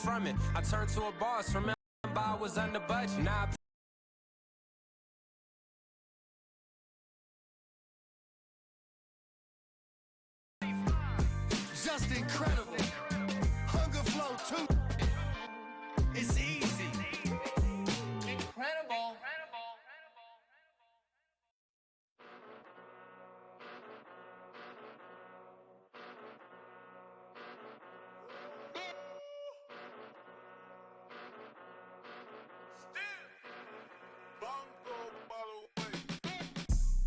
from it. I turned to a boss, remember I was under budget. Now just incredible. Hunger flow too. It's easy. Incredible.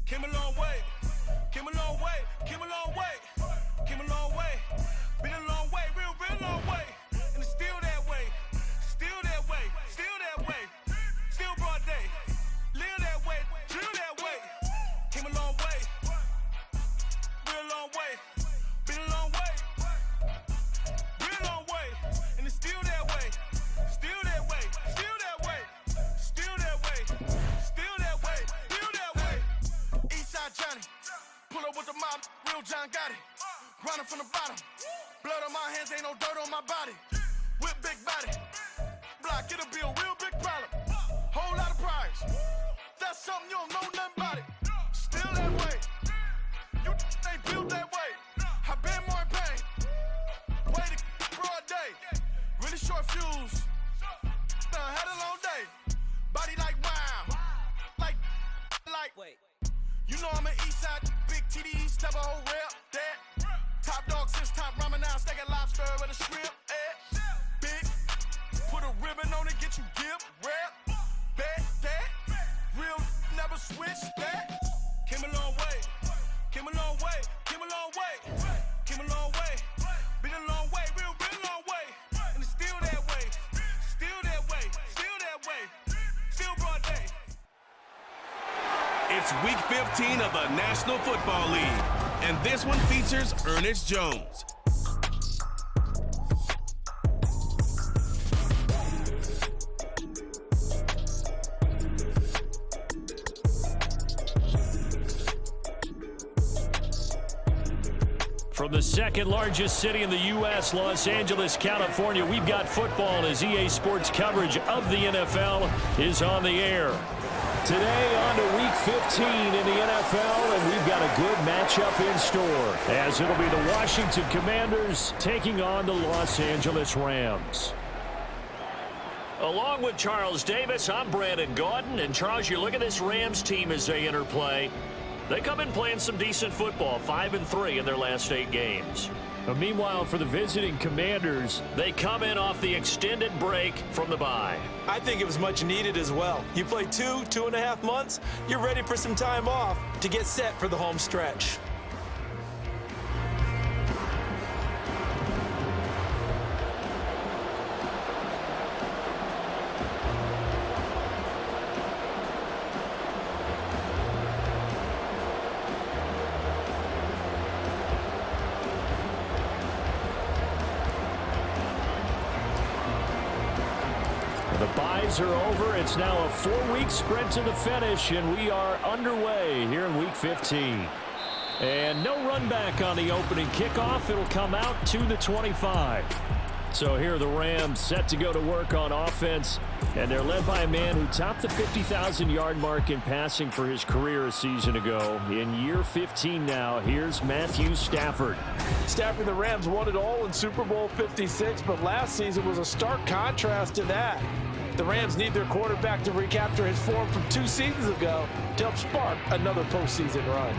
Came a long way, came a long way, came a long way, came a long way, been a long way, real long way, and it's still that way, still that way, still that way, still broad day, live that way, drill that way, came a long way, real long way, been a long way, real long way, and it's still that way, still that way, still that way, still that way, still that way, still that way. Eastside Johnny, pull up with the mob, real John got it. Grinding from the bottom, blood on my hands, ain't no dirt on my body. With big body, block, it'll be a real big problem. Whole lot of prize, that's something you don't know nothing about it. Still that way, you ain't built that way. I been more in pain, way to broad day. Really short fuse, done had a long day. Body like wow, like. Wait. You know I'm an Eastside, big TD, step a whole rep, that. Top dog since top ramen now, steak and lobster with a shrimp, big, put a ribbon on it, get you give, rep, that. Real, never switch, that. Came a long way, came a long way, came a long way, came a long way, been a long way, real long way, and it's still that way, still that way, still that way, still broad day. It's Week 15 of the National Football League, and this one features Ernest Jones. From the second largest city in the U.S., Los Angeles, California, we've got football as EA Sports coverage of the NFL is on the air. Today on to Week 15 in the NFL, and we've got a good matchup in store, as it'll be the Washington Commanders taking on the Los Angeles Rams. Along with Charles Davis, I'm Brandon Gaudin, and Charles, you look at this Rams team as they enter play. They come in playing some decent football, 5-3 in their last 8 games. Meanwhile, for the visiting Commanders, they come in off the extended break from the bye. I think it was much needed as well. You play 2.5 months, you're ready for some time off to get set for the home stretch. The byes are over. It's now a 4-week sprint to the finish, and we are underway here in Week 15. And no run back on the opening kickoff. It'll come out to the 25. So here are the Rams set to go to work on offense, and they're led by a man who topped the 50,000-yard mark in passing for his career a season ago. In year 15 now, here's Matthew Stafford. Stafford, the Rams won it all in Super Bowl 56, but last season was a stark contrast to that. The Rams need their quarterback to recapture his form from 2 seasons ago to help spark another postseason run.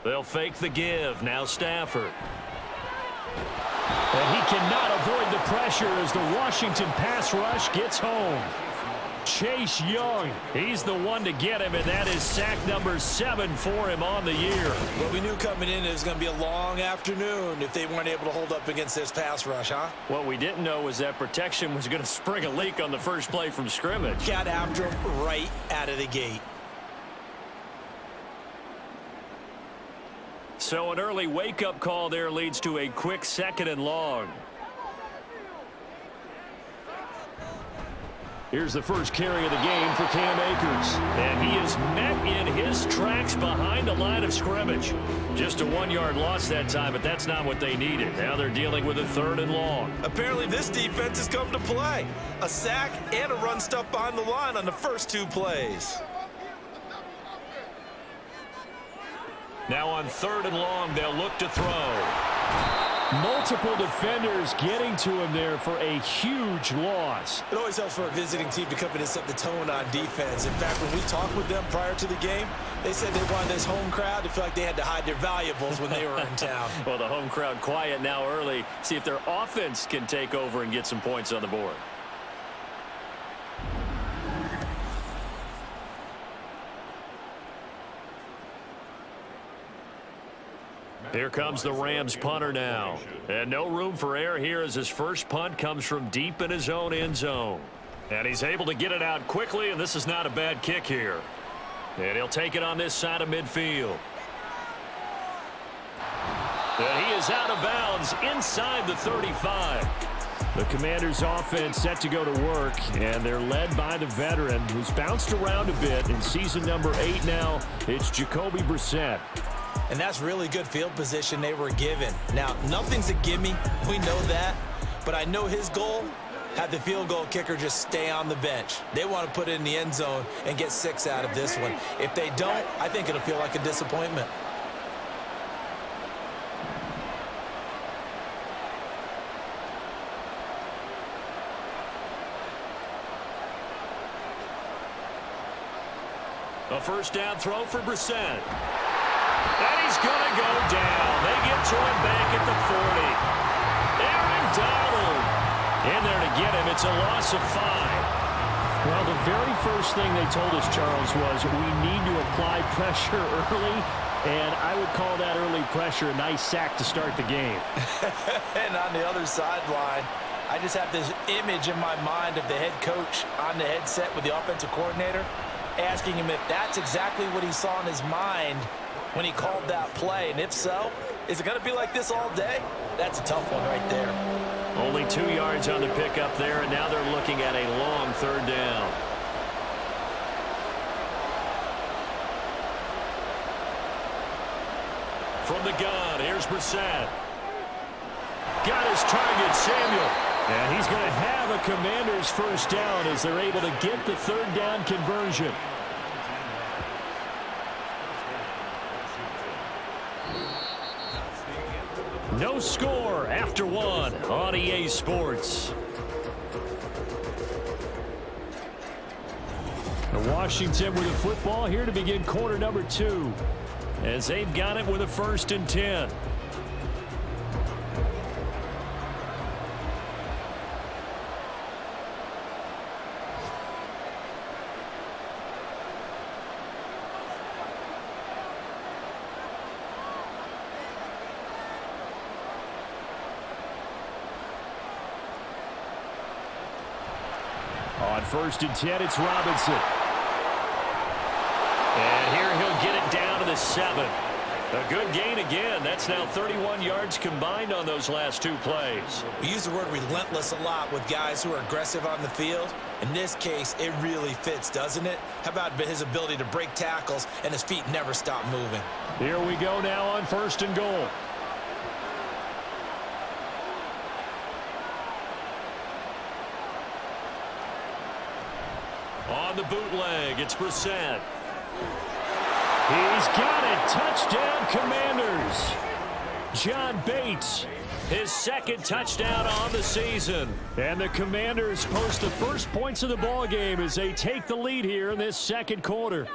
They'll fake the give. Now Stafford. And he cannot avoid the pressure as the Washington pass rush gets home. Chase Young, he's the one to get him, and that is sack number 7 for him on the year. Well, we knew coming in it was going to be a long afternoon if they weren't able to hold up against this pass rush, huh? What we didn't know was that protection was going to spring a leak on the first play from scrimmage. Got after him right out of the gate. So an early wake-up call there leads to a quick 2nd and long. Here's the first carry of the game for Cam Akers. And he is met in his tracks behind the line of scrimmage. Just a 1-yard loss that time, but that's not what they needed. Now they're dealing with a 3rd and long. Apparently this defense has come to play. A sack and a run stuff behind the line on the first 2 plays. Now on 3rd and long, they'll look to throw. Multiple defenders getting to him there for a huge loss. It always helps for a visiting team to come in and set the tone on defense. In fact, when we talked with them prior to the game, they said they wanted this home crowd to feel like they had to hide their valuables when they were in town. Well, the home crowd quiet now early. See if their offense can take over and get some points on the board. Here comes the Rams punter now. And no room for error here as his first punt comes from deep in his own end zone. And he's able to get it out quickly, and this is not a bad kick here. And he'll take it on this side of midfield. And he is out of bounds inside the 35. The Commanders' offense set to go to work, and they're led by the veteran who's bounced around a bit in season number 8 now. It's Jacoby Brissett. And that's really good field position they were given. Now, nothing's a gimme. We know that. But I know his goal, have the field goal kicker just stay on the bench. They want to put it in the end zone and get 6 out of this one. If they don't, I think it'll feel like a disappointment. A first down throw for Brissett. And he's going to go down. They get to him back at the 40. Aaron Donald in there to get him. It's a loss of 5. Well, the very first thing they told us, Charles, was we need to apply pressure early. And I would call that early pressure a nice sack to start the game. And on the other sideline, I just have this image in my mind of the head coach on the headset with the offensive coordinator asking him if that's exactly what he saw in his mind when he called that play. And if so, is it going to be like this all day? That's a tough one right there. Only 2 yards on the pickup there, and now they're looking at a long 3rd down. From the gun, here's Brissett. Got his target, Samuel. And he's going to have a Commander's first down as they're able to get the 3rd down conversion. No score after 1 on EA Sports. Washington with the football here to begin quarter number 2. As they've got it with a 1st and 10. On 1st and 10, it's Robinson. And here he'll get it down to the 7. A good gain again. That's now 31 yards combined on those last 2 plays. We use the word relentless a lot with guys who are aggressive on the field. In this case, it really fits, doesn't it? How about his ability to break tackles and his feet never stop moving? Here we go now on 1st and goal. On the bootleg, it's Brissett. He's got it. Touchdown, Commanders. John Bates, his 2nd touchdown on the season. And the Commanders post the first points of the ball game as they take the lead here in this 2nd quarter.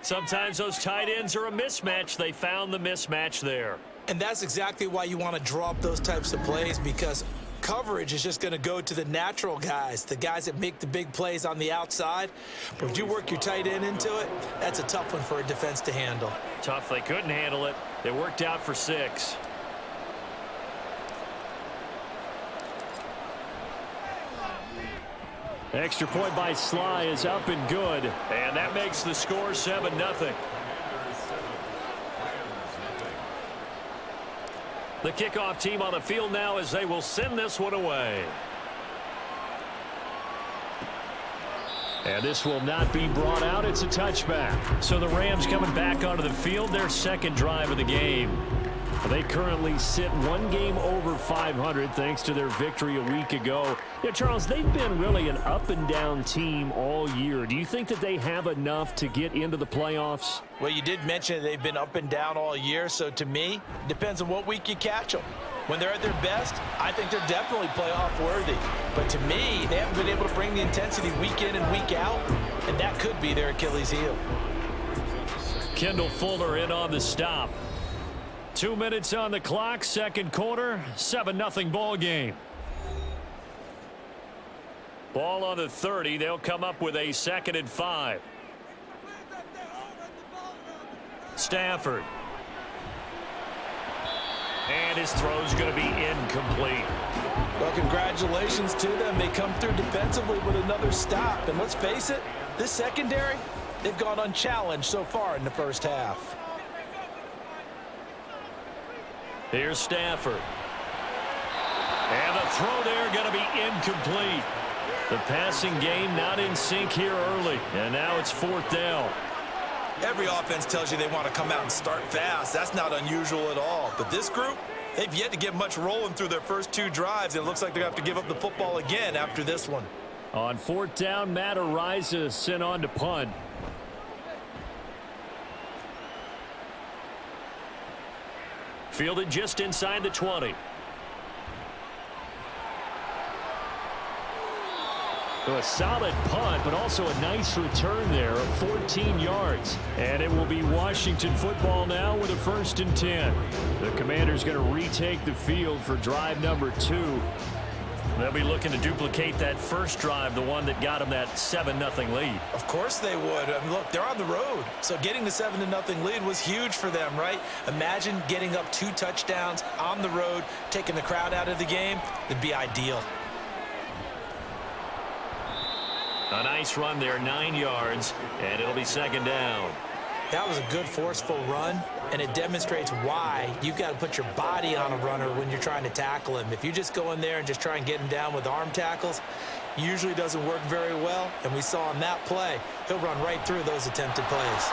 Sometimes those tight ends are a mismatch. They found the mismatch there. And that's exactly why you want to draw up those types of plays, because coverage is just going to go to the natural guys, the guys that make the big plays on the outside. But if you work your tight end into it, that's a tough one for a defense to handle. Tough. They couldn't handle it. It worked out for 6. Extra point by Sly is up and good. And that makes the score 7-0. The kickoff team on the field now as they will send this one away. And this will not be brought out. It's a touchback. So the Rams coming back onto the field, their second drive of the game. They currently sit one game over 500 thanks to their victory a week ago. Yeah, Charles, they've been really an up-and-down team all year. Do you think that they have enough to get into the playoffs? Well, you did mention they've been up and down all year, so to me, it depends on what week you catch them. When they're at their best, I think they're definitely playoff worthy. But to me, they haven't been able to bring the intensity week in and week out, and that could be their Achilles heel. Kendall Fuller in on the stop. 2 minutes on the clock, second quarter, 7-0 ball game. Ball on the 30. They'll come up with a 2nd and 5. Stafford. And his throw's going to be incomplete. Well, congratulations to them. They come through defensively with another stop. And let's face it, this secondary, they've gone unchallenged so far in the first half. Here's Stafford. And the throw there going to be incomplete. The passing game not in sync here early. And now it's 4th down. Every offense tells you they want to come out and start fast. That's not unusual at all. But this group, they've yet to get much rolling through their first 2 drives. And it looks like they're going to have to give up the football again after this one. On 4th down, Matt Ariza sent on to punt. Fielded just inside the 20. So a solid punt, but also a nice return there of 14 yards. And it will be Washington football now with a 1st and 10. The Commanders going to retake the field for drive number 2. They'll be looking to duplicate that first drive, the one that got them that 7-0 lead. Of course they would. I mean, look, they're on the road. So getting the 7-0 lead was huge for them, right? Imagine getting up 2 touchdowns on the road, taking the crowd out of the game. It'd be ideal. A nice run there, 9 yards, and it'll be 2nd down. That was a good, forceful run, and it demonstrates why you've got to put your body on a runner when you're trying to tackle him. If you just go in there and just try and get him down with arm tackles, usually doesn't work very well, and we saw on that play, he'll run right through those attempted plays.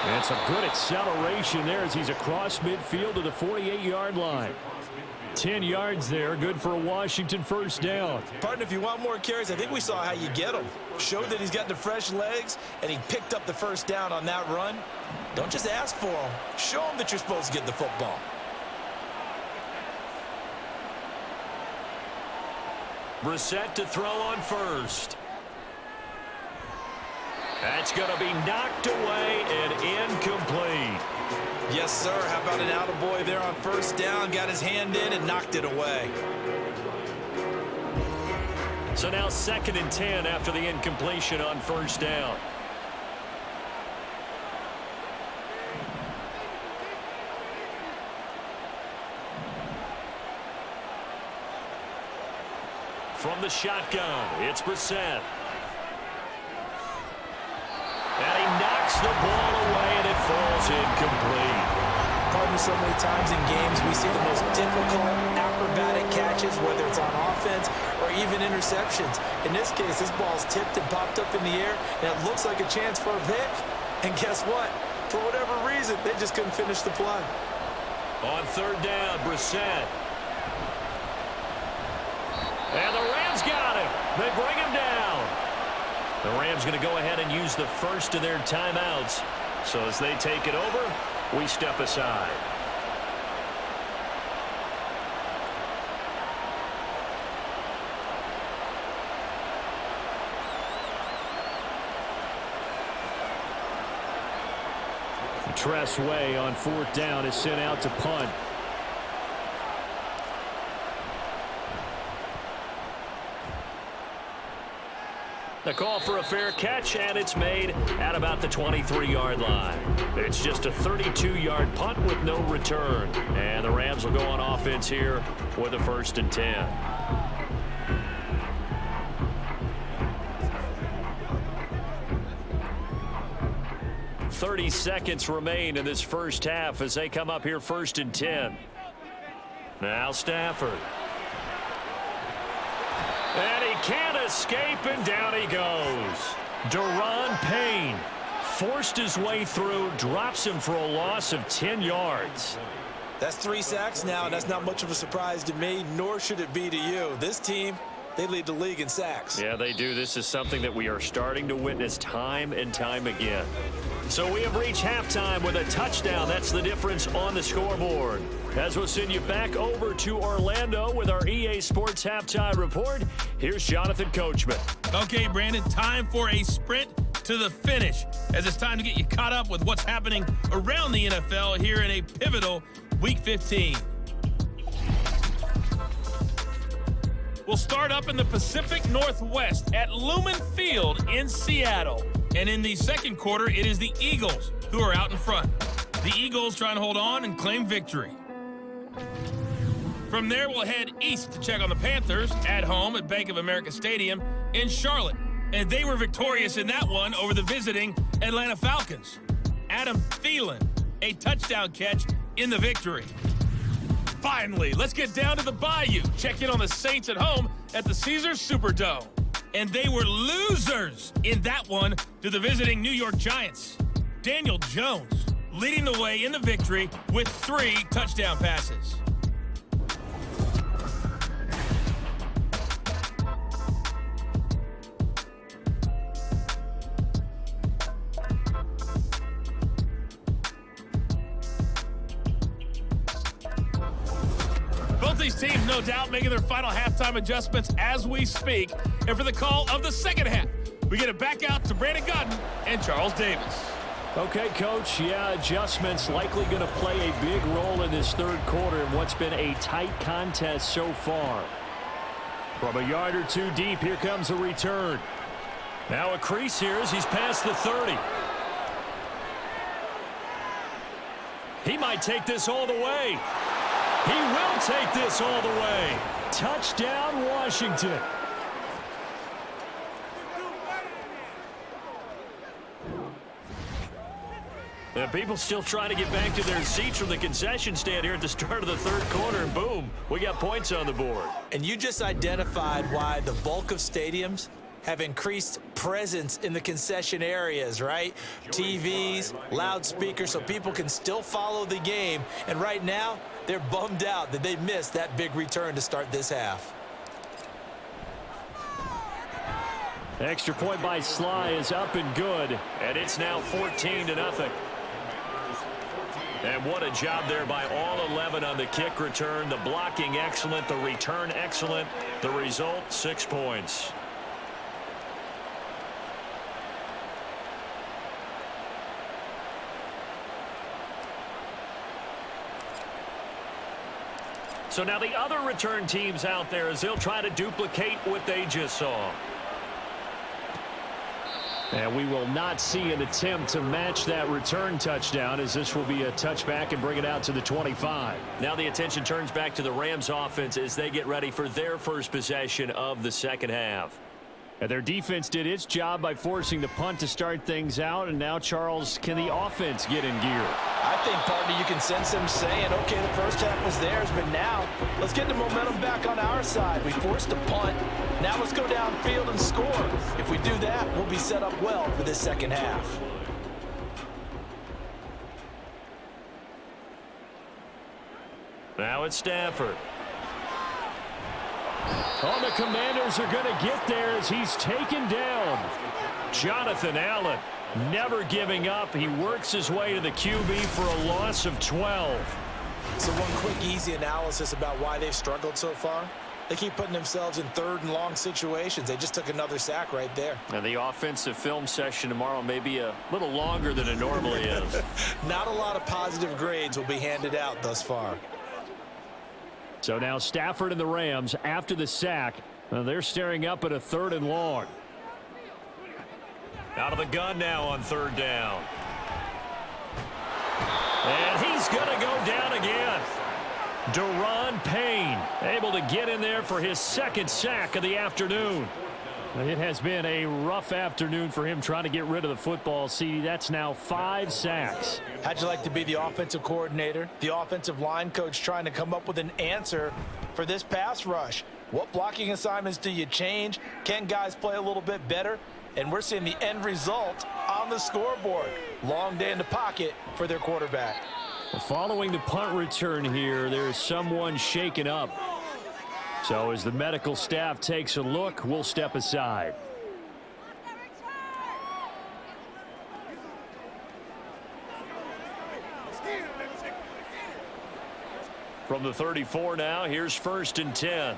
And some good acceleration there as he's across midfield to the 48-yard line. 10 yards there, good for a Washington 1st down. Partner, if you want more carries, I think we saw how you get them. Showed that he's got the fresh legs, and he picked up the 1st down on that run. Don't just ask for him. Show him that you're supposed to get the football. Brissett to throw on 1st. That's going to be knocked away and incomplete. Yes, sir. How about an attaboy there on 1st down? Got his hand in and knocked it away. So now 2nd and 10 after the incompletion on 1st down. From the shotgun, it's Brissett. And he knocks the ball away, and it falls incomplete. Pardon me, so many times in games we see the most difficult acrobatic catches, whether it's on offense or even interceptions. In this case, this ball's tipped and popped up in the air, and it looks like a chance for a pick. And guess what? For whatever reason, they just couldn't finish the play. On 3rd down, Brissett. And the Rams got him. They bring him down. The Rams going to go ahead and use the first of their timeouts. So as they take it over, we step aside. Tress Way on 4th down is sent out to punt. The call for a fair catch, and it's made at about the 23-yard line. It's just a 32-yard punt with no return. And the Rams will go on offense here with a 1st and 10. .30 seconds remain in this first half as they come up here 1st and 10. Now Stafford. And he can't escape, and down he goes. Daron Payne forced his way through, drops him for a loss of 10 yards. That's 3 sacks now, and that's not much of a surprise to me, nor should it be to you. This team, they lead the league in sacks. Yeah, they do. This is something that we are starting to witness time and time again. So we have reached halftime with a touchdown. That's the difference on the scoreboard. As we'll send you back over to Orlando with our EA Sports Halftime Report, here's Jonathan Coachman. Okay, Brandon, time for a sprint to the finish, as it's time to get you caught up with what's happening around the NFL here in a pivotal Week 15. We'll start up in the Pacific Northwest at Lumen Field in Seattle. And in the second quarter, it is the Eagles who are out in front. The Eagles trying to hold on and claim victory. From there, we'll head east to check on the Panthers at home at Bank of America Stadium in Charlotte. And they were victorious in that one over the visiting Atlanta Falcons. Adam Thielen, a touchdown catch in the victory. Finally, let's get down to the Bayou. Check in on the Saints at home at the Caesars Superdome. And they were losers in that one to the visiting New York Giants. Daniel Jones leading the way in the victory with 3 touchdown passes. Both these teams, no doubt, making their final halftime adjustments as we speak. And for the call of the second half, we get it back out to Brandon Godden and Charles Davis. Okay, Coach, yeah, adjustments likely going to play a big role in this third quarter in what's been a tight contest so far. From a yard or 2 deep, here comes a return. Now a crease here as he's past the 30. He might take this all the way. He will take this all the way. Touchdown, Washington. People still trying to get back to their seats from the concession stand here at the start of the third quarter, and boom, we got points on the board. And you just identified why the bulk of stadiums have increased presence in the concession areas, right? TVs, loudspeakers, so people can still follow the game. And right now, they're bummed out that they missed that big return to start this half. Extra point by Sly is up and good, and it's now 14-0. And what a job there by all 11 on the kick return. The blocking excellent, the return excellent. The result, 6 points. So now the other return teams out there as they'll try to duplicate what they just saw. And we will not see an attempt to match that return touchdown, as this will be a touchback and bring it out to the 25. Now the attention turns back to the Rams offense as they get ready for their first possession of the second half. And their defense did its job by forcing the punt to start things out. And now, Charles, can the offense get in gear? I think, partner, you can sense them saying, okay, the first half was theirs, but now let's get the momentum back on our side. We forced a punt. Now let's go downfield and score. If we do that, we'll be set up well for this second half. Now it's Stafford. Oh, the Commanders are going to get there as he's taken down. Jonathan Allen never giving up. He works his way to the QB for a loss of 12. So one quick, easy analysis about why they've struggled so far. They keep putting themselves in third and long situations. They just took another sack right there. And the offensive film session tomorrow may be a little longer than it normally is. Not a lot of positive grades will be handed out thus far. So now Stafford and the Rams, after the sack, they're staring up at a 3rd and long. Out of the gun now on 3rd down. And he's going to go down again. Daron Payne able to get in there for his 2nd sack of the afternoon. It has been a rough afternoon for him trying to get rid of the football. See, that's now 5 sacks. How'd you like to be the offensive coordinator, the offensive line coach trying to come up with an answer for this pass rush? What blocking assignments do you change? Can guys play a little bit better? And we're seeing the end result on the scoreboard. Long day in the pocket for their quarterback. Following the punt return here, there's someone shaken up. So as the medical staff takes a look, we'll step aside. From the 34 now, here's 1st and 10.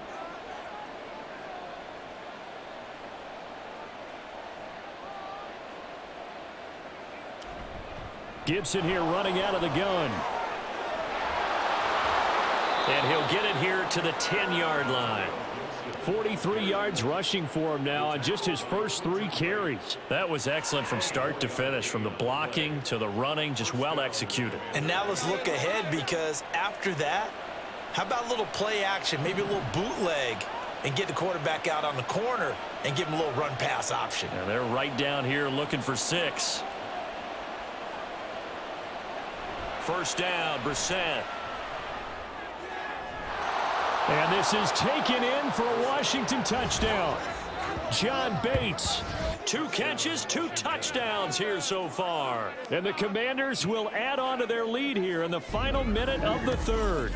Gibson here running out of the gun. And he'll get it here to the 10-yard line. 43 yards rushing for him now on just his first 3 carries. That was excellent from start to finish, from the blocking to the running, just well executed. And now let's look ahead, because after that, how about a little play action, maybe a little bootleg, and get the quarterback out on the corner and give him a little run-pass option. And they're right down here looking for 6. First down, Brissett. And this is taken in for a Washington touchdown. John Bates, 2 catches, 2 touchdowns here so far. And the Commanders will add on to their lead here in the final minute of the 3rd.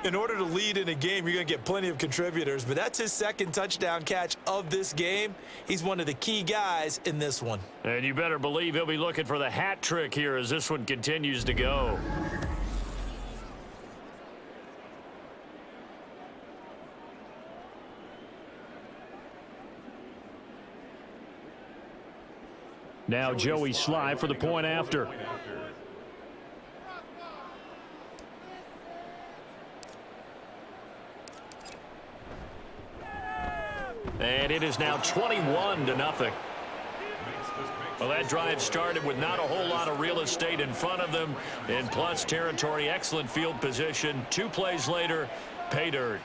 In order to lead in a game, you're going to get plenty of contributors, but that's his 2nd touchdown catch of this game. He's one of the key guys in this one. And you better believe he'll be looking for the hat trick here as this one continues to go. Now Joey Sly for the point after. And it is now 21-0. Well, that drive started with not a whole lot of real estate in front of them. In plus territory, excellent field position. 2 plays later, pay dirt.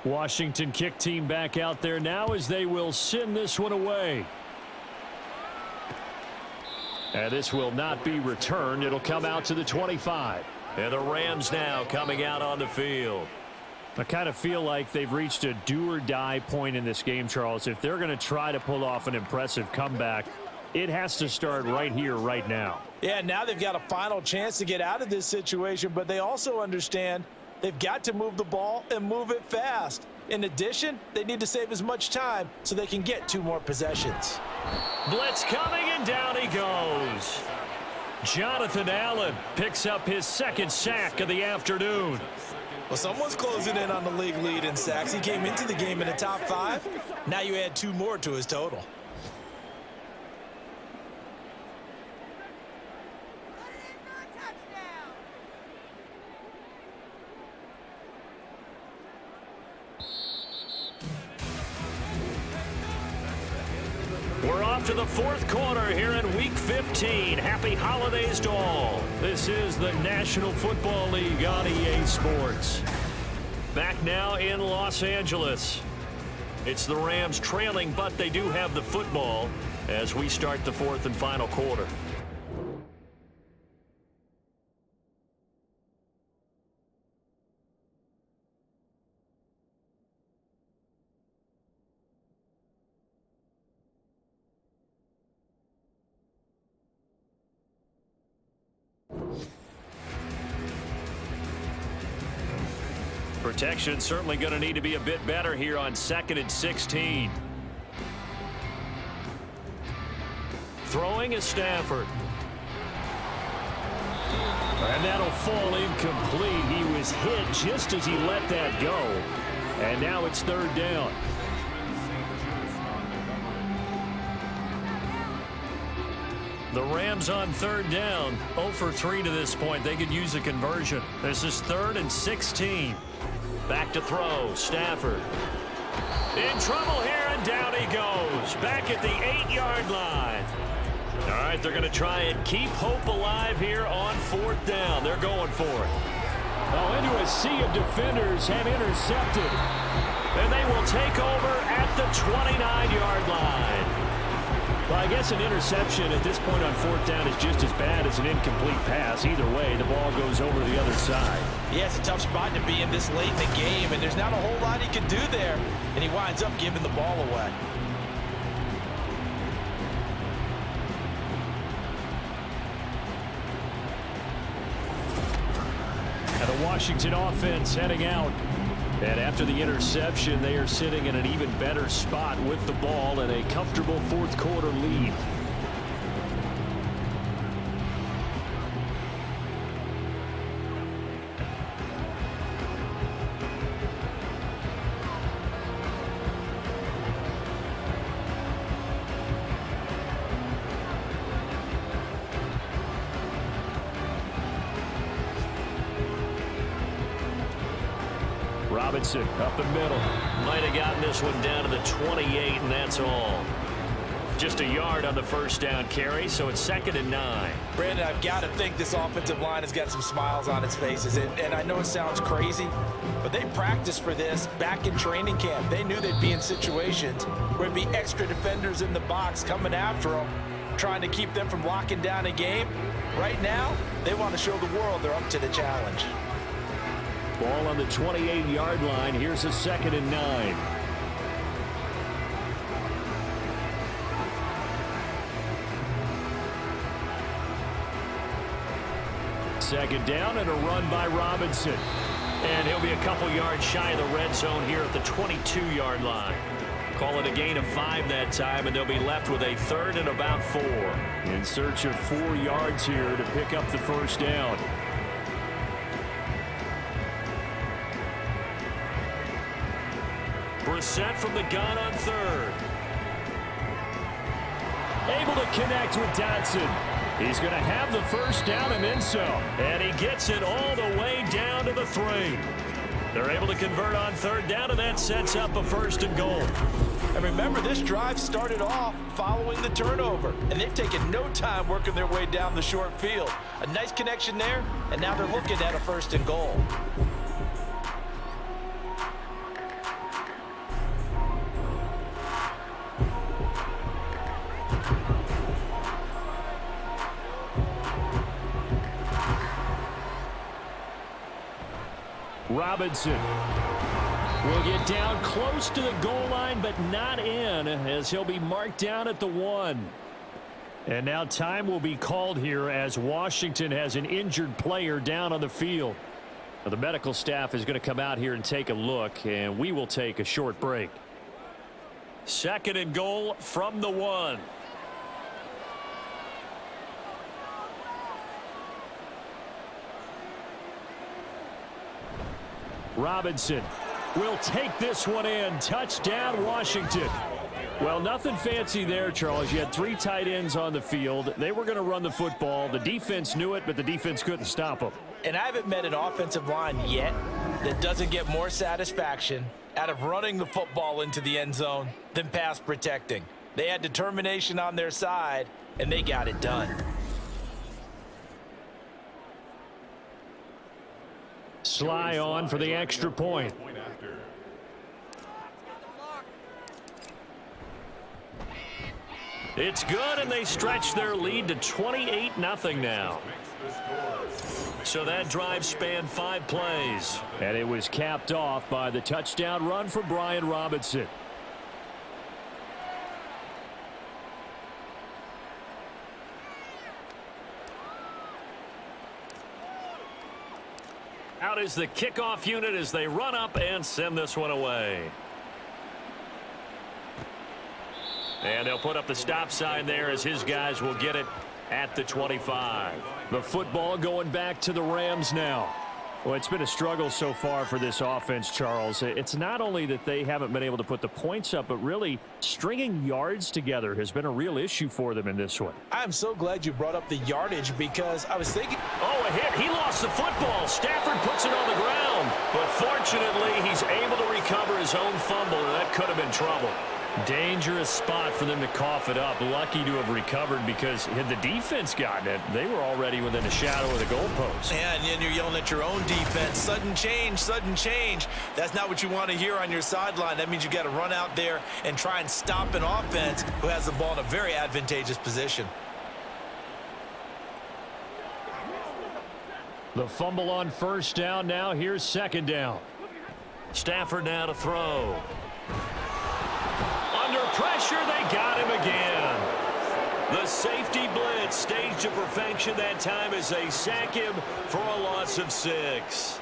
Washington kick team back out there now as they will send this one away. And this will not be returned. It'll come out to the 25. And the Rams now coming out on the field. I kind of feel like they've reached a do-or-die point in this game, Charles. If they're going to try to pull off an impressive comeback, it has to start right here, right now. Yeah, now they've got a final chance to get out of this situation, but they also understand they've got to move the ball and move it fast. In addition, they need to save as much time so they can get 2 more possessions. Blitz coming, and down he goes. Jonathan Allen picks up his 2nd sack of the afternoon. Well, someone's closing in on the league lead in sacks. He came into the game in the top 5. Now you add 2 more to his total. We're off to the 4th quarter here in Week 15. Happy holidays to all. This is the National Football League on EA Sports. Back now in Los Angeles. It's the Rams trailing, but they do have the football as we start the 4th and final quarter. Protection certainly going to need to be a bit better here on 2nd and 16. Throwing is Stafford. And that'll fall incomplete. He was hit just as he let that go. And now it's 3rd down. The Rams on 3rd down, 0 for 3 to this point. They could use a conversion. This is 3rd and 16. Back to throw, Stafford. In trouble here, and down he goes. Back at the 8-yard line. All right, they're going to try and keep hope alive here on 4th down. They're going for it. Well, into a sea of defenders and intercepted. And they will take over at the 29-yard line. Well, I guess an interception at this point on fourth down is just as bad as an incomplete pass. Either way, the ball goes over to the other side. Yeah, it's a tough spot to be in this late in the game, and there's not a whole lot he can do there, and he winds up giving the ball away. And the Washington offense heading out. And after the interception, they are sitting in an even better spot with the ball and a comfortable fourth quarter lead. Robinson up the middle. Might have gotten this one down to the 28, and that's all. Just a yard on the first down carry, so it's 2nd and 9. Brandon, I've got to think this offensive line has got some smiles on its faces, and I know it sounds crazy, but they practiced for this back in training camp. They knew they'd be in situations where there'd be extra defenders in the box coming after them, trying to keep them from locking down a game. Right now, they want to show the world they're up to the challenge. Ball on the 28-yard line. Here's a 2nd and 9. Second down and a run by Robinson. And he'll be a couple yards shy of the red zone here at the 22-yard line. Call it a gain of 5 that time, and they'll be left with a 3rd and about 4. In search of 4 yards here to pick up the first down. Brissett from the gun on 3rd. Able to connect with Dotson. He's going to have the first down and then some. And he gets it all the way down to the 3. They're able to convert on 3rd down, and that sets up a 1st and goal. And remember, this drive started off following the turnover, and they've taken no time working their way down the short field. A nice connection there, and now they're looking at a 1st and goal. Robinson will get down close to the goal line, but not in, as he'll be marked down at the 1. And now time will be called here as Washington has an injured player down on the field. Now, the medical staff is going to come out here and take a look, and we will take a short break. 2nd and goal from the 1. Robinson will take this one in. Touchdown, Washington. Well, nothing fancy there, Charles. You had 3 tight ends on the field. They were going to run the football. The defense knew it, but the defense couldn't stop them. And I haven't met an offensive line yet that doesn't get more satisfaction out of running the football into the end zone than pass protecting. They had determination on their side, and they got it done. Sly on for the extra point. It's good, and they stretch their lead to 28-0 now. So that drive spanned 5 plays, and it was capped off by the touchdown run for Brian Robinson. Out is the kickoff unit as they run up and send this one away. And they'll put up the stop sign there as his guys will get it at the 25. The football going back to the Rams now. Well, it's been a struggle so far for this offense, Charles. It's not only that they haven't been able to put the points up, but really stringing yards together has been a real issue for them in this one. I'm so glad you brought up the yardage because I was thinking... Oh, a hit. He lost the football. Stafford puts it on the ground. But fortunately, he's able to recover his own fumble, and that could have been trouble. Dangerous spot for them to cough it up. Lucky to have recovered, because had the defense gotten it, they were already within a shadow of the goalpost. Yeah, and then you're yelling at your own defense. Sudden change, sudden change. That's not what you want to hear on your sideline. That means you got to run out there and try and stop an offense who has the ball in a very advantageous position. The fumble on first down. Now here's second down. Stafford now to throw. Under pressure, they got him again. The safety blitz staged to perfection that time as they sack him for a loss of 6.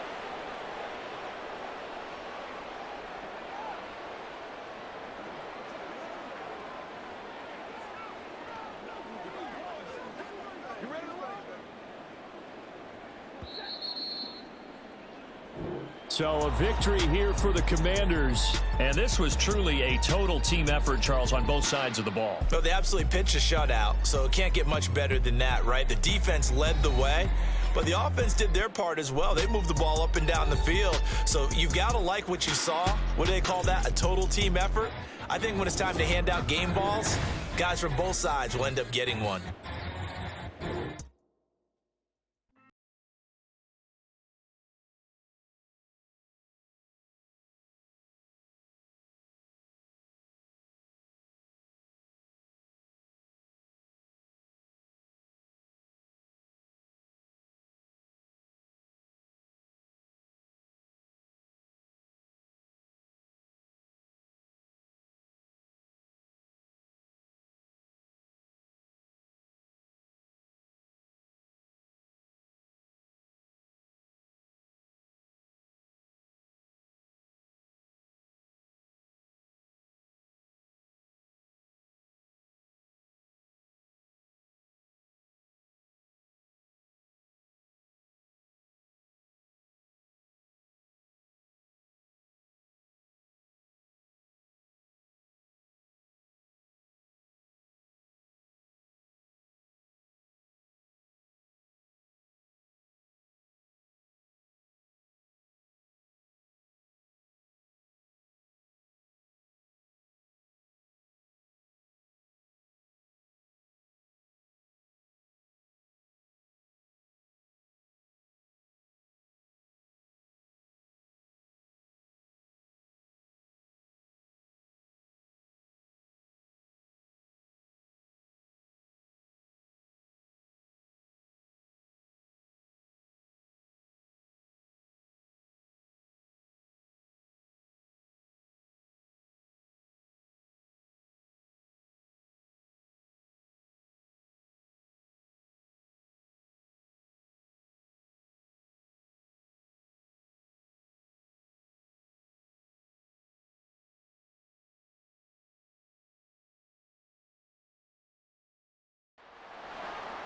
So a victory here for the Commanders. And this was truly a total team effort, Charles, on both sides of the ball. Well, they absolutely pitched a shutout, so it can't get much better than that, right? The defense led the way, but the offense did their part as well. They moved the ball up and down the field. So you've got to like what you saw. What do they call that? A total team effort? I think when it's time to hand out game balls, guys from both sides will end up getting one.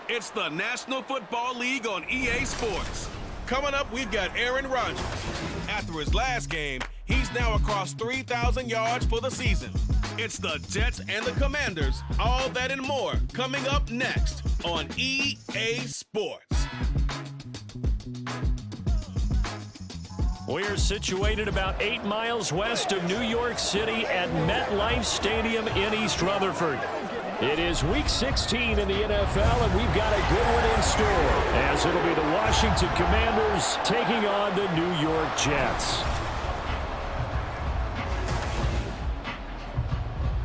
It's the National Football League on EA Sports. Coming up, we've got Aaron Rodgers. After his last game, he's now across 3,000 yards for the season. It's the Jets and the Commanders, all that and more, coming up next on EA Sports. We're situated about 8 miles west of New York City at MetLife Stadium in East Rutherford. It is Week 16 in the NFL, and we've got a good one in store, as it'll be the Washington Commanders taking on the New York Jets.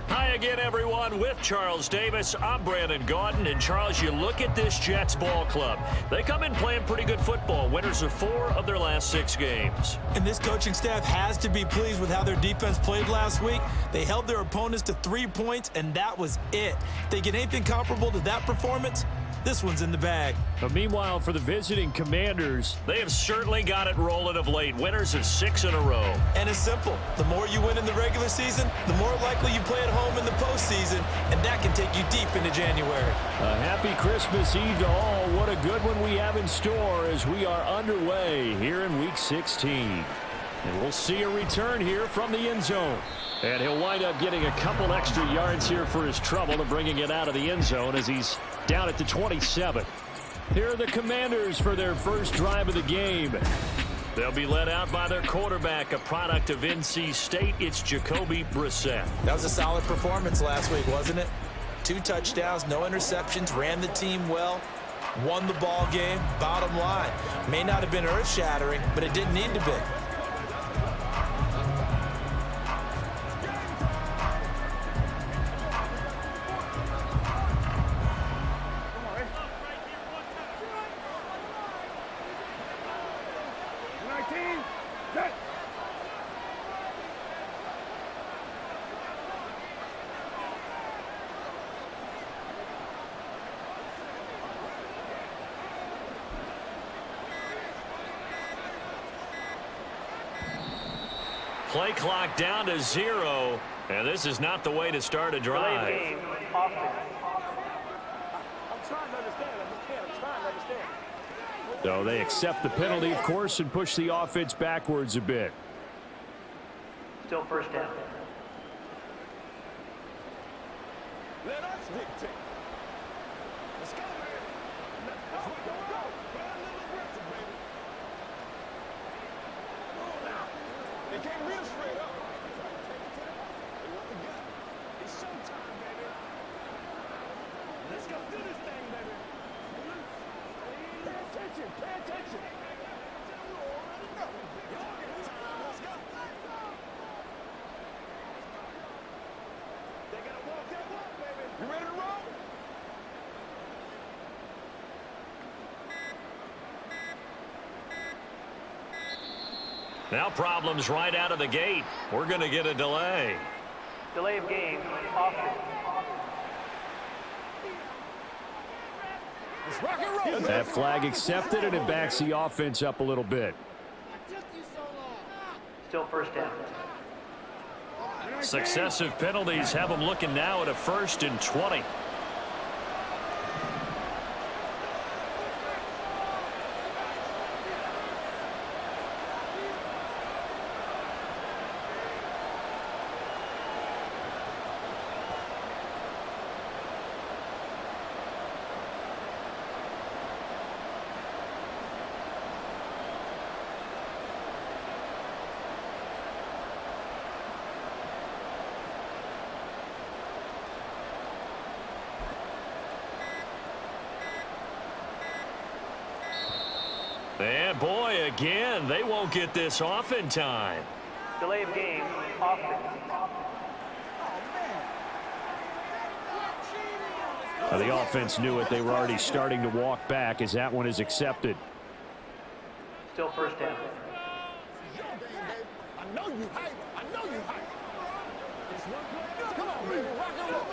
Hi again, everyone. With Charles Davis, I'm Brandon Gaudin. And Charles, you look at this Jets ball club. They come in playing pretty good football, winners of 4 of their last 6 games. And this coaching staff has to be pleased with how their defense played last week. They held their opponents to 3 points, and that was it. If they get anything comparable to that performance, this one's in the bag. But meanwhile, for the visiting Commanders, they have certainly got it rolling of late. Winners of 6 in a row. And it's simple. The more you win in the regular season, the more likely you play at home in the postseason, and that can take you deep into January. A happy Christmas Eve to all. What a good one we have in store as we are underway here in Week 16. And we'll see a return here from the end zone. And he'll wind up getting a couple extra yards here for his trouble and bringing it out of the end zone as he's down at the 27. Here are the Commanders for their first drive of the game. They'll be led out by their quarterback, a product of NC State. It's Jacoby Brissett. That was a solid performance last week, wasn't it? 2 touchdowns, no interceptions, ran the team well, won the ball game. Bottom line, may not have been earth-shattering, but it didn't need to be. Play clock down to 0, and this is not the way to start a drive. So they accept the penalty, of course, and push the offense backwards a bit. Still first down. Let us dictate. Let's go, man. Let's go. Go. Go a little aggressive, baby. Come on now. They came real straight up. They want the gut. It's showtime, baby. Let's go do this thing, baby. Pay attention. Pay attention. You already know. Let's go. They gotta walk that walk, baby. You ready to roll? Now problems right out of the gate. We're going to get a delay. Delay of game. Offense. Let's rock and roll. That flag accepted, and it backs the offense up a little bit. Still first down. Successive penalties have them looking now at a 1st and 20. And boy, again, they won't get this off in time. Delay of game. Offense. The offense knew it. They were already starting to walk back as that one is accepted. Still first down. I know you hype. I know you hype. Come on, baby. Rock and roll.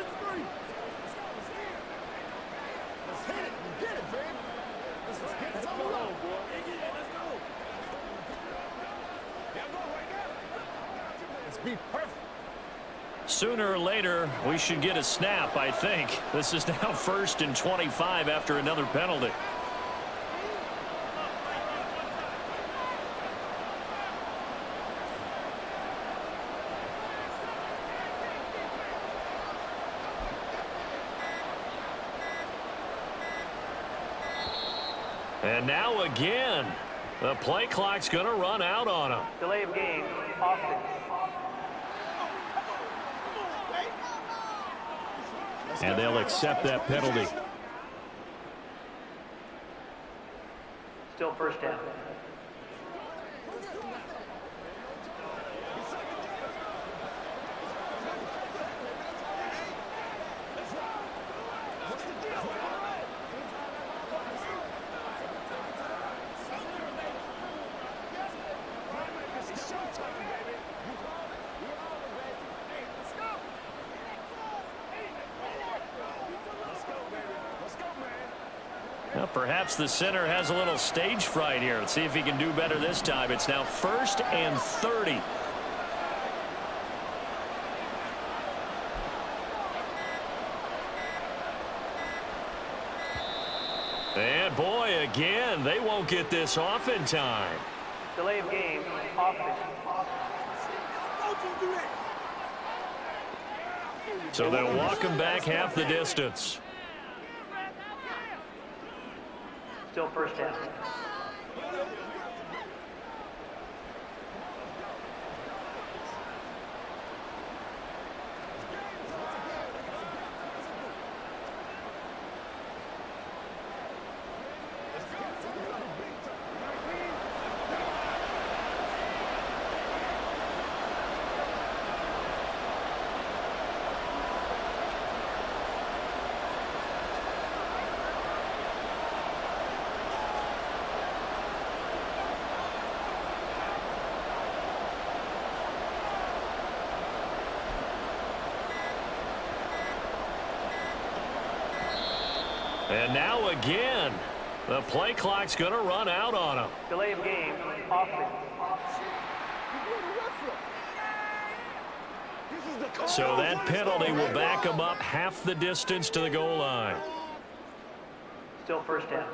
Let's hit it. You get it, baby. Let's get some of those, boy. Let's go. Yeah, go right now. Let's be perfect. Sooner or later, we should get a snap, I think. This is now 1st and 25 after another penalty. And now again, the play clock's going to run out on them. Delay of game. Offense. And they'll accept that penalty. Still first down. Well, perhaps the center has a little stage fright here. Let's see if he can do better this time. It's now 1st and 30. And boy, again, they won't get this off in time. Delay of game. Offense. So they'll walk him back half the distance. Still first down. And now again, the play clock's going to run out on him. Delay of game, offense. So that penalty will back him up half the distance to the goal line. Still first down.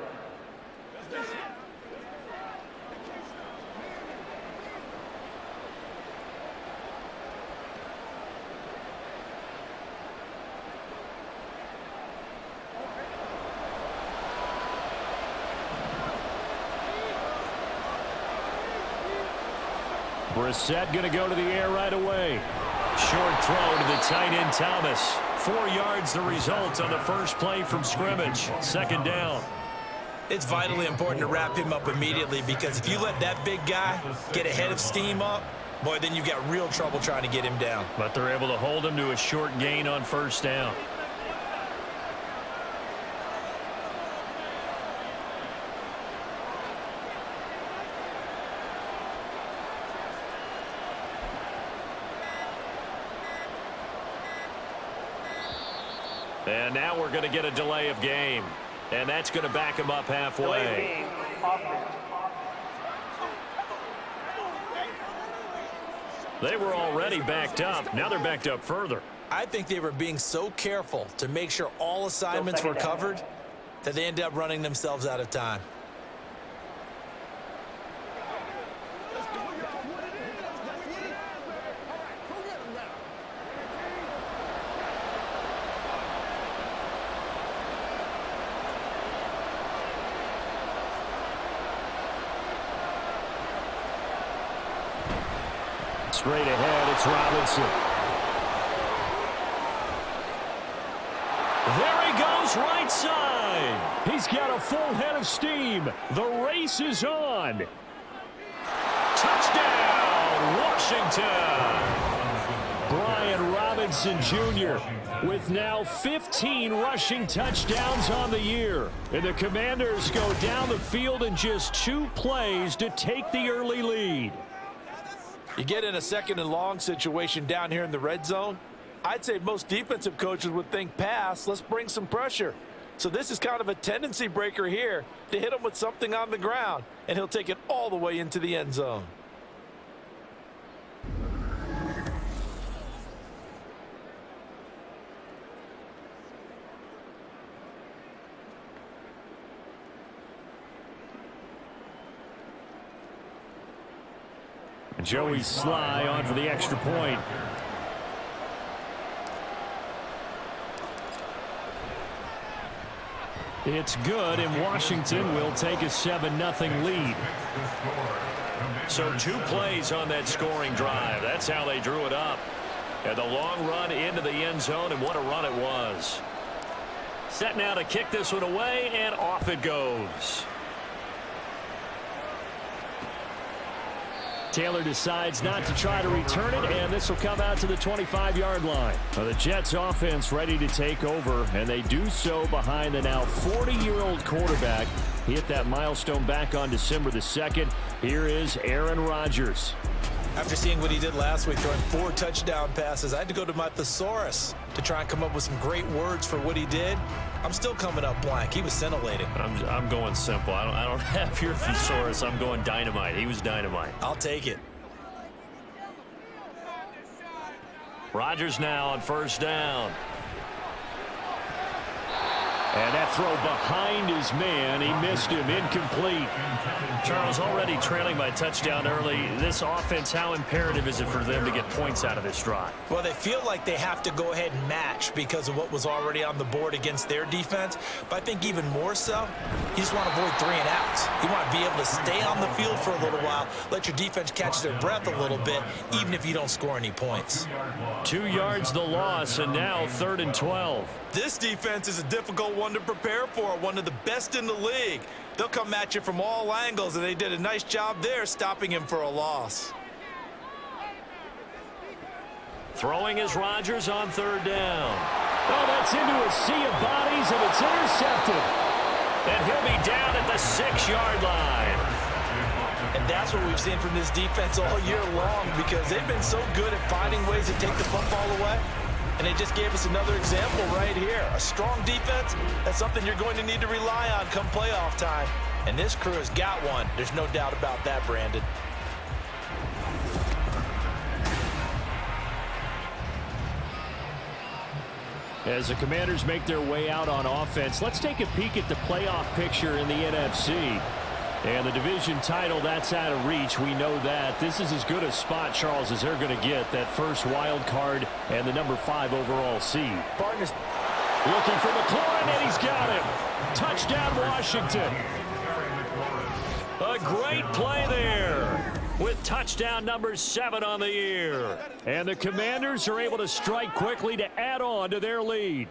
Brissett going to go to the air right away. Short throw to the tight end Thomas. 4 yards the result on the first play from scrimmage. Second down. It's vitally important to wrap him up immediately, because if you let that big guy get ahead of steam up, boy, then you've got real trouble trying to get him down. But they're able to hold him to a short gain on first down. And now we're going to get a delay of game. And that's going to back him up halfway. Delay of game, offense. They were already backed up. Now they're backed up further. I think they were being so careful to make sure all assignments were covered that they ended up running themselves out of time. Straight ahead, it's Robinson. There he goes, right side. He's got a full head of steam. The race is on. Touchdown, Washington. Brian Robinson Jr. with now 15 rushing touchdowns on the year. And the Commanders go down the field in just 2 plays to take the early lead. You get in a second and long situation down here in the red zone, I'd say most defensive coaches would think pass, let's bring some pressure. So this is kind of a tendency breaker here to hit him with something on the ground, and he'll take it all the way into the end zone. Joey Sly on for the extra point. It's good, and Washington will take a 7-0 lead. So 2 plays on that scoring drive. That's how they drew it up. And the long run into the end zone, and what a run it was. Set now to kick this one away, and off it goes. Taylor decides not to try to return it, and this will come out to the 25-yard line. Now the Jets offense ready to take over, and they do so behind the now 40-year-old quarterback. He hit that milestone back on December the 2nd. Here is Aaron Rodgers. After seeing what he did last week, throwing 4 touchdown passes, I had to go to my thesaurus to try and come up with some great words for what he did. I'm still coming up blank. He was scintillating. I'm going simple. I don't have your thesaurus. I'm going dynamite. He was dynamite. I'll take it. Rodgers now on first down. And that throw behind his man. He missed him. Incomplete. Charles, already trailing by touchdown early. This offense, how imperative is it for them to get points out of this drive? Well, they feel like they have to go ahead and match because of what was already on the board against their defense. But I think even more so, you just want to avoid 3 and outs. You want to be able to stay on the field for a little while, let your defense catch their breath a little bit, even if you don't score any points. 2 yards the loss, and now 3rd and 12. This defense is a difficult one to prepare for, one of the best in the league. They'll come at you from all angles, and they did a nice job there stopping him for a loss. Throwing is Rodgers on 3rd down. Oh, that's into a sea of bodies, and it's intercepted. And he'll be down at the 6-yard line. And that's what we've seen from this defense all year long, because they've been so good at finding ways to take the football away. and they just gave us another example right here. A strong defense, that's something you're going to need to rely on come playoff time. And this crew has got one. There's no doubt about that, Brandon. As the Commanders make their way out on offense, let's take a peek at the playoff picture in the NFC. And the division title, that's out of reach. We know that. This is as good a spot, Charles, as they're going to get. That first wild card and the number 5 overall seed. Partners looking for McLaurin, and he's got him. Touchdown, Washington. A great play there with touchdown number 7 on the year. And the Commanders are able to strike quickly to add on to their lead.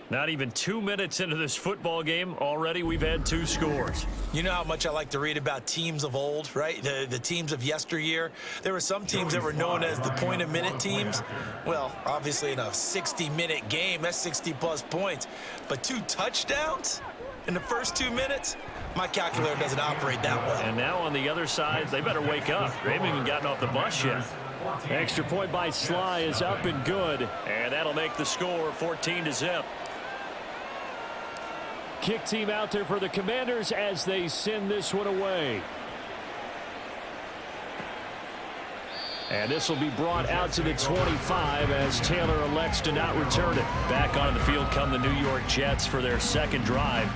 Not even 2 minutes into this football game, already we've had 2 scores. You know how much I like to read about teams of old, right? The teams of yesteryear. There were some teams that were known as the point-a-minute teams. Well, obviously in a 60-minute game, that's 60-plus points. But 2 touchdowns in the first 2 minutes? My calculator doesn't operate that well. And now on the other side, they better wake up. They haven't even gotten off the bus yet. Extra point by Sly is up and good. And that'll make the score 14-0. Kick team out there for the Commanders as they send this one away. And this will be brought out to the 25 as Taylor elects to not return it. Back onto the field come the New York Jets for their second drive.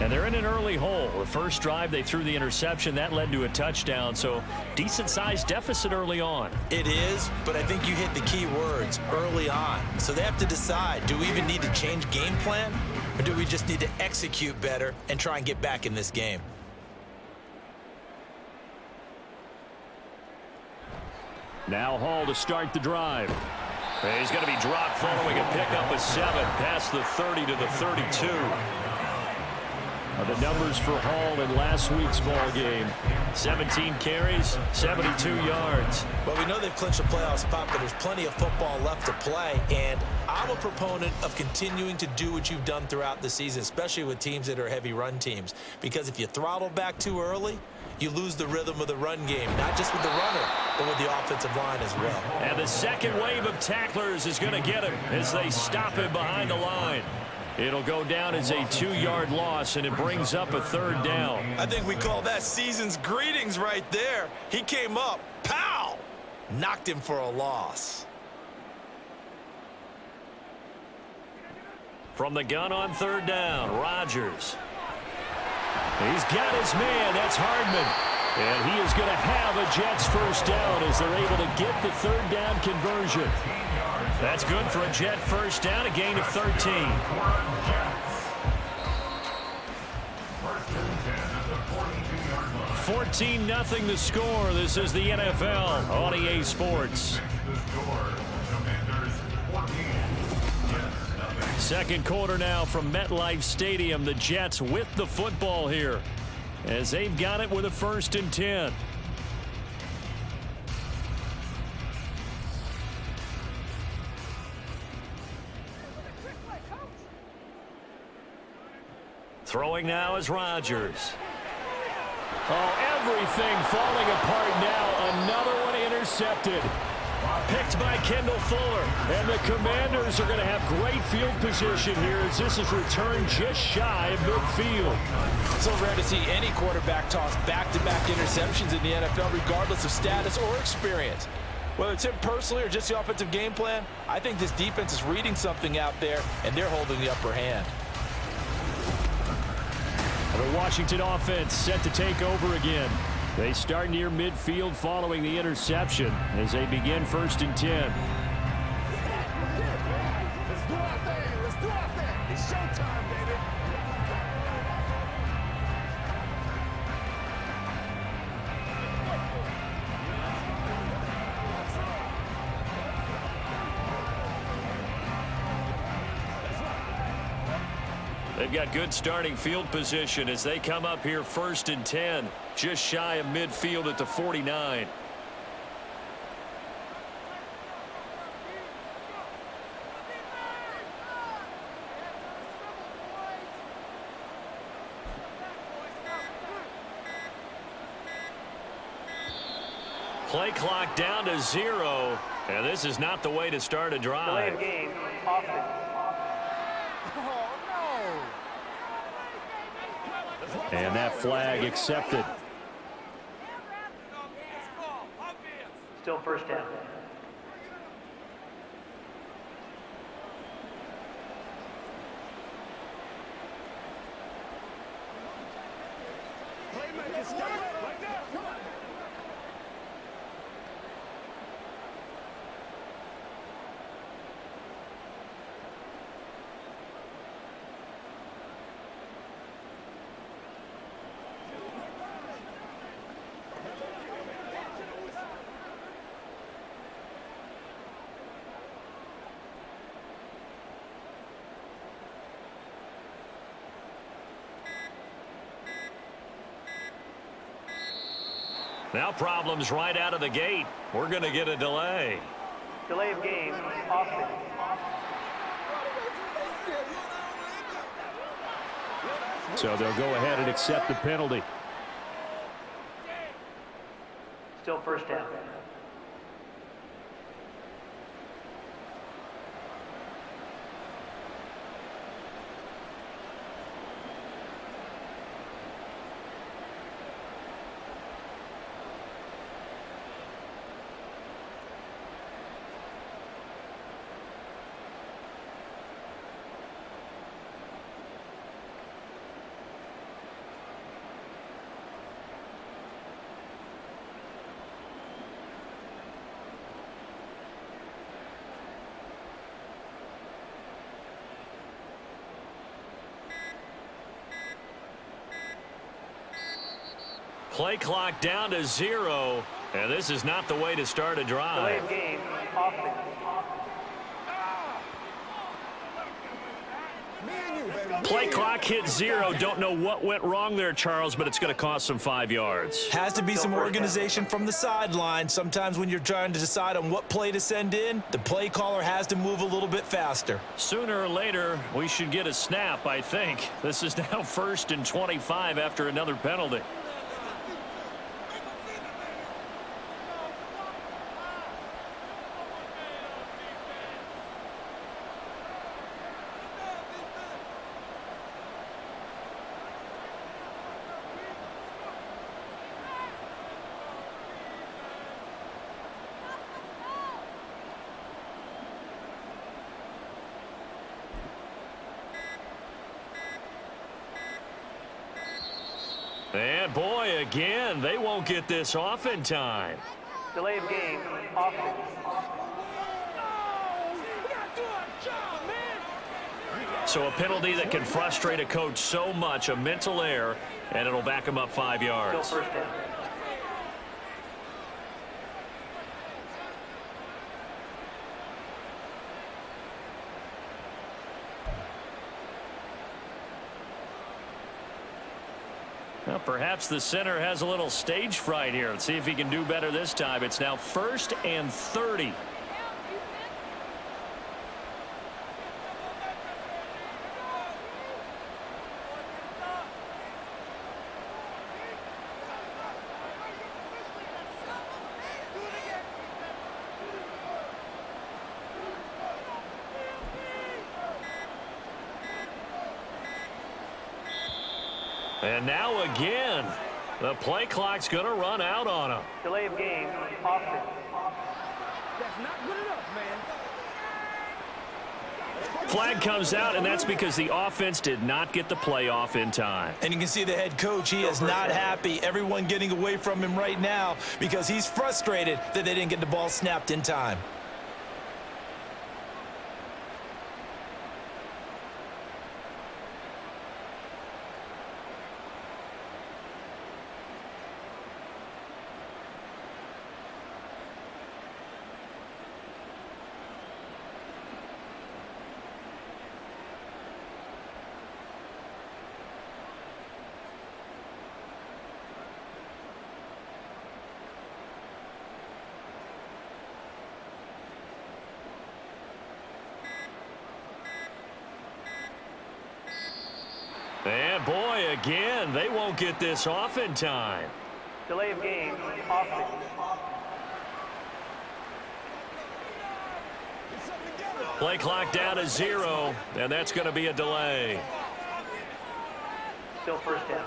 And they're in an early hole. The first drive, they threw the interception. That led to a touchdown, so decent-sized deficit early on. It is, but I think you hit the key words, early on. So they have to decide, do we even need to change game plan, or do we just need to execute better and try and get back in this game? Now Hall to start the drive. He's going to be dropped following a pickup of 7 past the 30 to the 32. The numbers for Hall in last week's ball game. 17 carries, 72 yards. Well, we know they've clinched a playoff spot, but there's plenty of football left to play. And I'm a proponent of continuing to do what you've done throughout the season, especially with teams that are heavy run teams. Because if you throttle back too early, you lose the rhythm of the run game, not just with the runner, but with the offensive line as well. And the second wave of tacklers is going to get him as they stop him behind the line. It'll go down as a 2-yard loss, and it brings up a 3rd down. I think we call that season's greetings right there. He came up, pow! Knocked him for a loss. From the gun on 3rd down, Rodgers. He's got his man. That's Hardman. And he is going to have a Jets first down as they're able to get the 3rd down conversion. That's good for a Jet first down, a gain of 13. 14-0 the score. This is the NFL on EA Sports. Second quarter now from MetLife Stadium. The Jets with the football here as they've got it with a 1st and 10. Throwing now is Rodgers. Oh, everything falling apart now. Another one intercepted. Picked by Kendall Fuller. And the Commanders are going to have great field position here as this is returned just shy of midfield. So rare to see any quarterback toss back-to-back interceptions in the NFL, regardless of status or experience. Whether it's him personally or just the offensive game plan, I think this defense is reading something out there, and they're holding the upper hand. The Washington offense set to take over again. They start near midfield following the interception as they begin 1st and 10. Let's do our thing. Let's do our thing. It's showtime, baby. They've got good starting field position as they come up here 1st and 10, just shy of midfield at the 49. Play clock down to 0. And this is not the way to start a drive. Delay of game, offense. And that flag accepted. Still first down. Playmakers, stop right now. Come on. Now problems right out of the gate. We're going to get a delay. Delay of game, offense. So they'll go ahead and accept the penalty. Still first down. Play clock down to 0. And this is not the way to start a Delay drive. of game, offense. Play clock hit 0. Don't know what went wrong there, Charles, but it's going to cost them 5 yards. Has to be some organization from the sideline. Sometimes when you're trying to decide on what play to send in, the play caller has to move a little bit faster. Sooner or later, we should get a snap, I think. This is now 1st and 25 after another penalty. And boy, again, they won't get this off in time. Delay of game, offense. So a penalty that can frustrate a coach so much, a mental error, and it'll back him up 5 Still yards. first down. Well, perhaps the center has a little stage fright here. Let's see if he can do better this time. It's now 1st and 30. And now again, the play clock's going to run out on him. Delay of game, offense. That's not good enough, man. Flag comes out, and that's because the offense did not get the play off in time. And you can see the head coach, he is not happy. Everyone getting away from him right now because he's frustrated that they didn't get the ball snapped in time. And boy, again, they won't get this off in time. Delay of game, offense. Play clock down to 0, and that's going to be a delay. Still first down.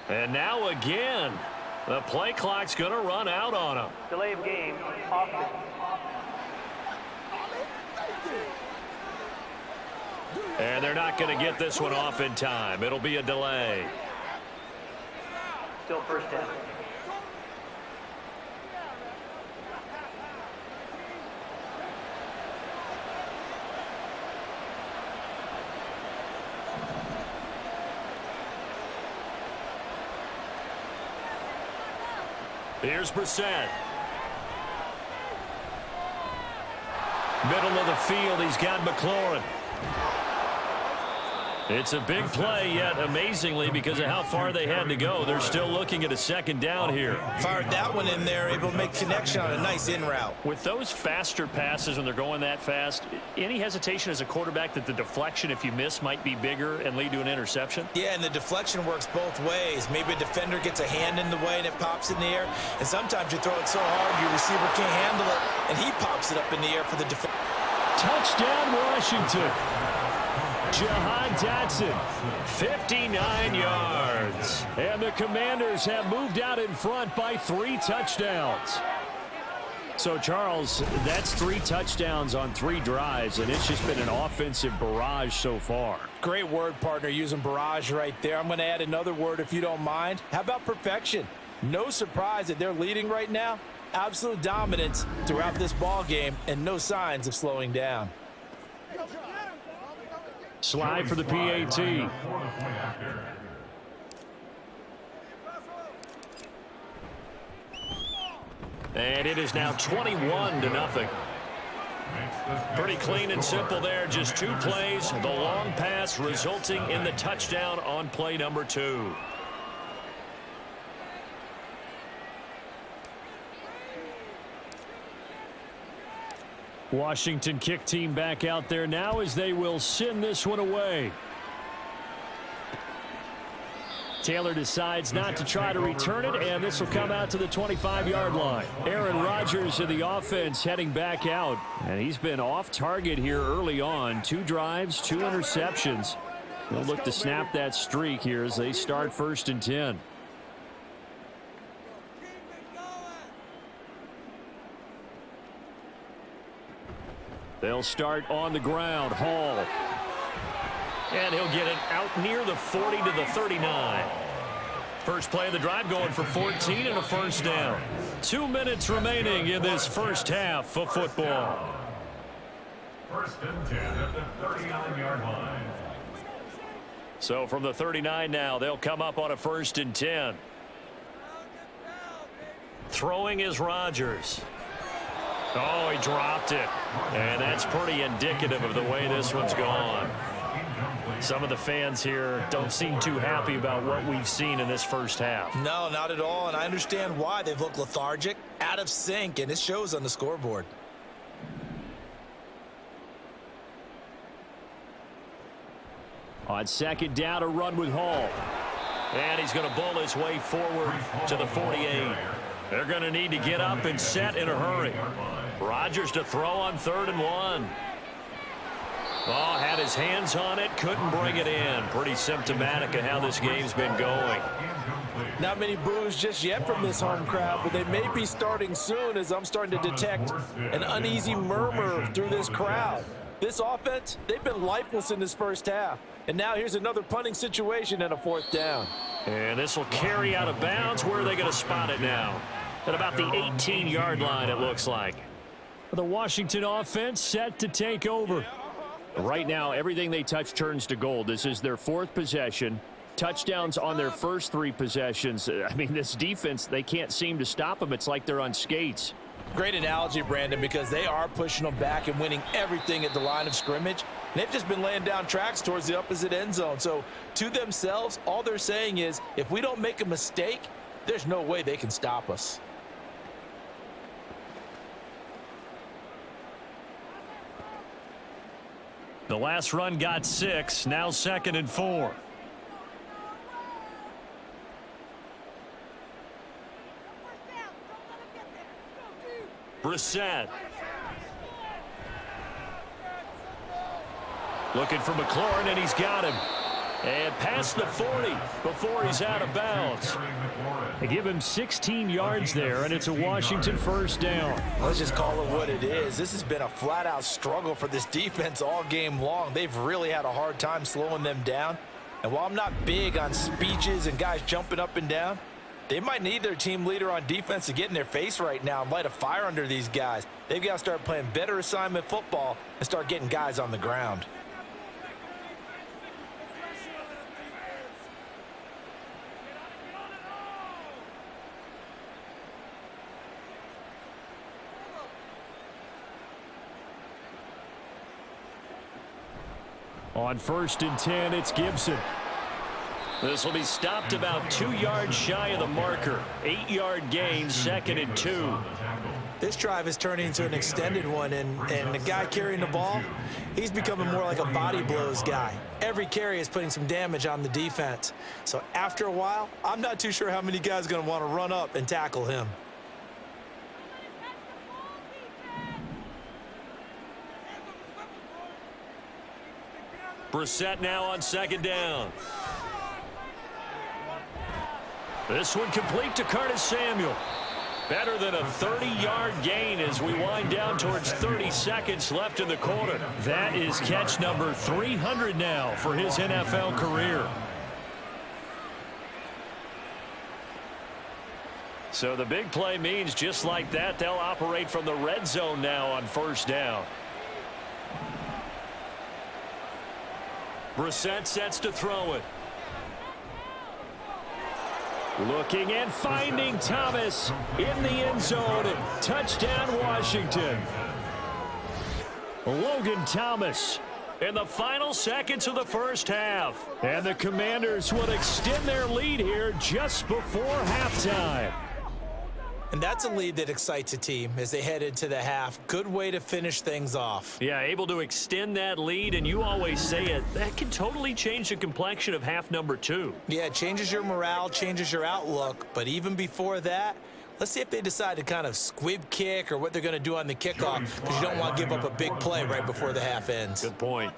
And now again, the play clock's going to run out on him. Delay of game, offense. And they're not going to get this one off in time. It'll be a delay. Still first down. Here's Brissett. Middle of the field, he's got McLaurin. It's a big play, yet amazingly, because of how far they had to go, they're still looking at a second down here. Fired that one in there, able to make connection on a nice in route. With those faster passes when they're going that fast, any hesitation as a quarterback that the deflection, if you miss, might be bigger and lead to an interception? Yeah, and the deflection works both ways. Maybe a defender gets a hand in the way and it pops in the air, and sometimes you throw it so hard your receiver can't handle it, and he pops it up in the air for the defender. Touchdown, Washington. Jahan Dotson, 59 yards. And the Commanders have moved out in front by 3 touchdowns. So, Charles, that's 3 touchdowns on 3 drives, and it's just been an offensive barrage so far. Great word, partner, using barrage right there. I'm going to add another word if you don't mind. How about perfection? No surprise that they're leading right now. Absolute dominance throughout this ball game and no signs of slowing down. Slide for the PAT. And it is now 21-0. Pretty clean and simple there. Just 2 plays. The long pass resulting in the touchdown on play number 2. Washington kick team back out there now as they will send this one away. Taylor decides not to try to return it, and this will come out to the 25-yard line. Aaron Rodgers in the offense heading back out, and he's been off target here early on. 2 drives, 2 interceptions. They'll look to snap that streak here as they start 1st and 10. They'll start on the ground. Hall. And he'll get it out near the 40 to the 39. First play of the drive going for 14 and a first down. 2 minutes remaining in this first half of football. 1st and 10 at the 39-yard line. So from the 39 now, they'll come up on a 1st and 10. Throwing is Rodgers. Oh, he dropped it. And that's pretty indicative of the way this one's gone. Some of the fans here don't seem too happy about what we've seen in this first half. No, not at all, and I understand why. They've looked lethargic, out of sync, and it shows on the scoreboard. On 2nd down, a run with Hall. And he's going to bull his way forward to the 48. They're going to need to get up and set in a hurry. Rodgers to throw on 3rd and 1. Oh, had his hands on it, couldn't bring it in. Pretty symptomatic of how this game's been going. Not many boos just yet from this home crowd, but they may be starting soon as I'm starting to detect an uneasy murmur through this crowd. This offense, they've been lifeless in this first half. And now here's another punting situation and a 4th down. And this will carry out of bounds. Where are they going to spot it now? At about the 18-yard line, it looks like. The Washington offense set to take over. Right now, everything they touch turns to gold. This is their 4th possession. Touchdowns on their first 3 possessions. I mean, this defense, they can't seem to stop them. It's like they're on skates. Great analogy, Brandon, because they are pushing them back and winning everything at the line of scrimmage. And they've just been laying down tracks towards the opposite end zone. So to themselves, all they're saying is, if we don't make a mistake, there's no way they can stop us. The last run got 6. Now 2nd and 4. Brissett. Looking for McLaurin, and he's got him. And past the 40 before he's out of bounds. They give him 16 yards there, and it's a Washington first down. Let's just call it what it is. This has been a flat-out struggle for this defense all game long. They've really had a hard time slowing them down. And while I'm not big on speeches and guys jumping up and down, they might need their team leader on defense to get in their face right now and light a fire under these guys. They've got to start playing better assignment football and start getting guys on the ground. On 1st and 10, it's Gibson. This will be stopped about 2 yards shy of the marker. 8-yard gain, 2nd and 2. This drive is turning into an extended one, and the guy carrying the ball, he's becoming more like a body blows guy. Every carry is putting some damage on the defense. So after a while, I'm not too sure how many guys are going to want to run up and tackle him. Brissett now on 2nd down. This one complete to Curtis Samuel. Better than a 30-yard gain as we wind down towards 30 seconds left in the quarter. That is catch number 300 now for his NFL career. So the big play means just like that, they'll operate from the red zone now on 1st down. Brissett sets to throw it. Looking and finding Thomas in the end zone. Touchdown, Washington. Logan Thomas in the final seconds of the first half. And the Commanders will extend their lead here just before halftime. And that's a lead that excites a team as they head into the half. Good way to finish things off. Yeah, able to extend that lead, and you always say it, that can totally change the complexion of half number 2. Yeah, it changes your morale, changes your outlook. But even before that, let's see if they decide to kind of squib kick or what they're going to do on the kickoff, because you don't want to give up a big play right before the half ends. Good point.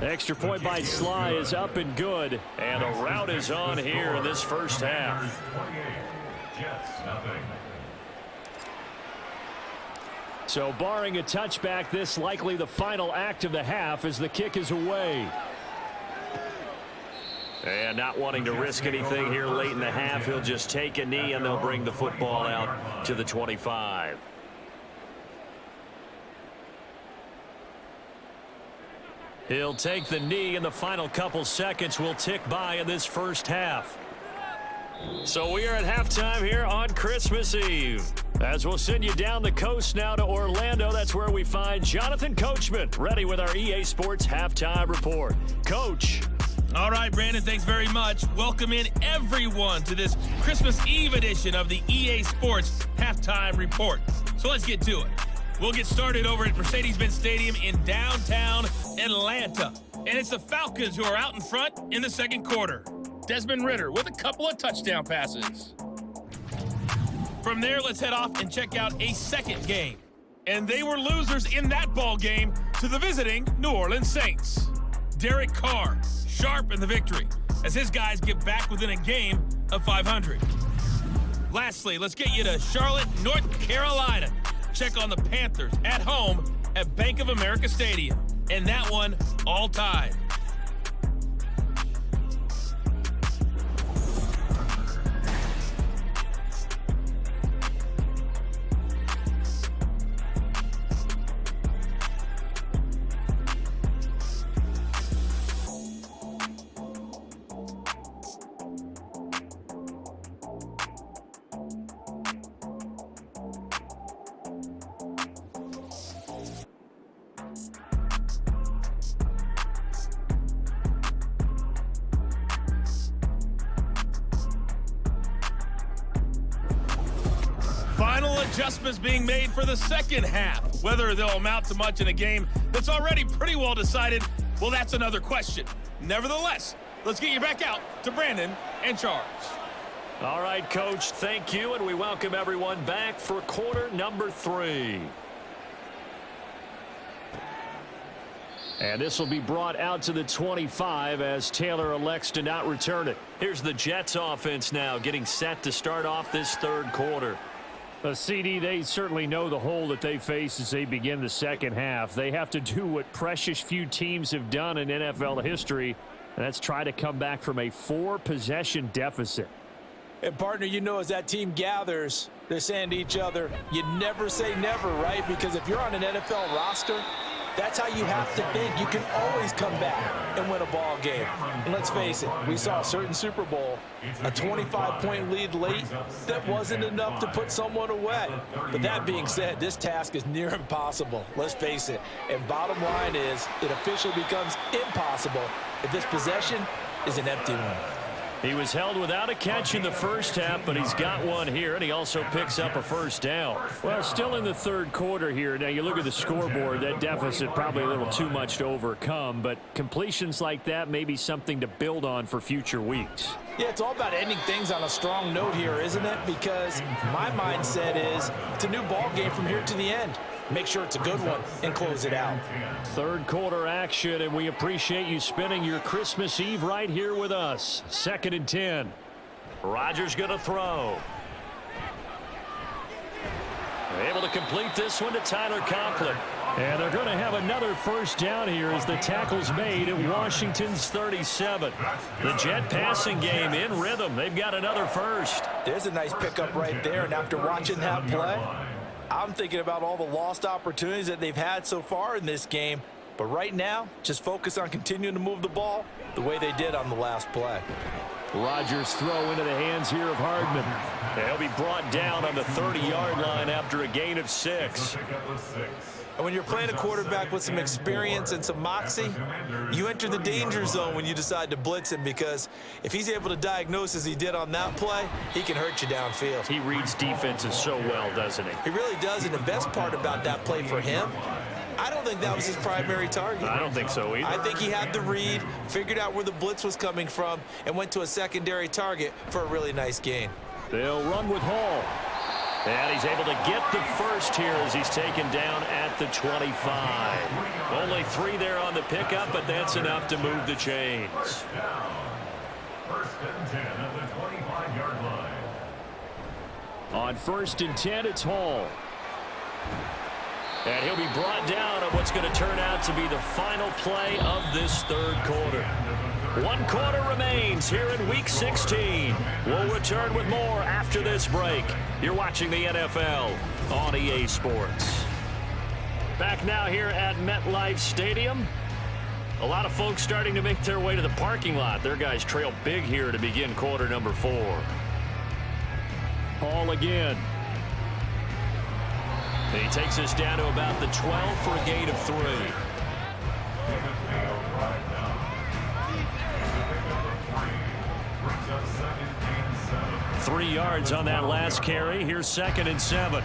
Extra point by Sly is up and good, and a rout is on here in this first half. So barring a touchback, this likely the final act of the half as the kick is away. And not wanting to risk anything here late in the half, he'll just take a knee and they'll bring the football out to the 25. He'll take the knee, and the final couple seconds will tick by in this first half. So we are at halftime here on Christmas Eve. As we'll send you down the coast now to Orlando, that's where we find Jonathan Coachman ready with our EA Sports Halftime Report. Coach. All right, Brandon, thanks very much. Welcome in everyone to this Christmas Eve edition of the EA Sports Halftime Report. So let's get to it. We'll get started over at Mercedes-Benz Stadium in downtown Atlanta. And it's the Falcons who are out in front in the second quarter. Desmond Ridder with a couple of touchdown passes. From there, let's head off and check out a second game. And they were losers in that ball game to the visiting New Orleans Saints. Derek Carr, sharp in the victory, as his guys get back within a game of 500. Lastly, let's get you to Charlotte, North Carolina. Check on the Panthers at home at Bank of America Stadium. And that one all tied. Final adjustments being made for the second half. Whether they'll amount to much in a game that's already pretty well decided, well, that's another question. Nevertheless, let's get you back out to Brandon and Charles. All right, Coach, thank you, and we welcome everyone back for quarter number 3. And this will be brought out to the 25 as Taylor elects to not return it. Here's the Jets offense now getting set to start off this third quarter. CD, they certainly know the hole that they face as they begin the second half. They have to do what precious few teams have done in NFL history, and that's try to come back from a 4-possession deficit. And, partner, you know, as that team gathers, they're saying to each other, you never say never, right? Because if you're on an NFL roster, that's how you have to think. You can always come back and win a ball game. And let's face it, we saw a certain Super Bowl, a 25-point lead late that wasn't enough to put someone away. But that being said, this task is near impossible. Let's face it. And bottom line is, it officially becomes impossible if this possession is an empty one. He was held without a catch in the first half, but he's got one here, and he also picks up a first down. Well, still in the third quarter here. Now, you look at the scoreboard, that deficit probably a little too much to overcome, but completions like that may be something to build on for future weeks. Yeah, it's all about ending things on a strong note here, isn't it? Because my mindset is it's a new ball game from here to the end. Make sure it's a good one and close it out. Third quarter action, and we appreciate you spending your Christmas Eve right here with us. 2nd and 10. Rodgers going to throw. Able to complete this one to Tyler Conklin. And they're going to have another first down here as the tackle's made at Washington's 37. The Jet passing game in rhythm. They've got another first. There's a nice pickup right there, and after watching that play, I'm thinking about all the lost opportunities that they've had so far in this game. But right now, just focus on continuing to move the ball the way they did on the last play. Rodgers throw into the hands here of Hardman. He'll be brought down on the 30-yard line after a gain of 6. And when you're playing a quarterback with some experience and some moxie, you enter the danger zone when you decide to blitz him, because if he's able to diagnose as he did on that play, he can hurt you downfield. He reads defenses so well, doesn't he? He really does, and the best part about that play for him, I don't think that was his primary target. I don't think so either. I think he had the read, figured out where the blitz was coming from, and went to a secondary target for a really nice gain. They'll run with Hall. And he's able to get the first here as he's taken down at the 25. Only 3 there on the pickup, but that's enough to move the chains. 1st and 10 at the 25-yard line. On 1st and 10, it's Hall. And he'll be brought down on what's going to turn out to be the final play of this third quarter. 1 quarter remains here in Week 16. We'll return with more after this break. You're watching the NFL on EA Sports. Back now here at MetLife Stadium. A lot of folks starting to make their way to the parking lot. Their guys trail big here to begin quarter number 4. Hall again. He takes us down to about the 12 for a gain of 3. 3 yards on that last carry. Here's 2nd and 7.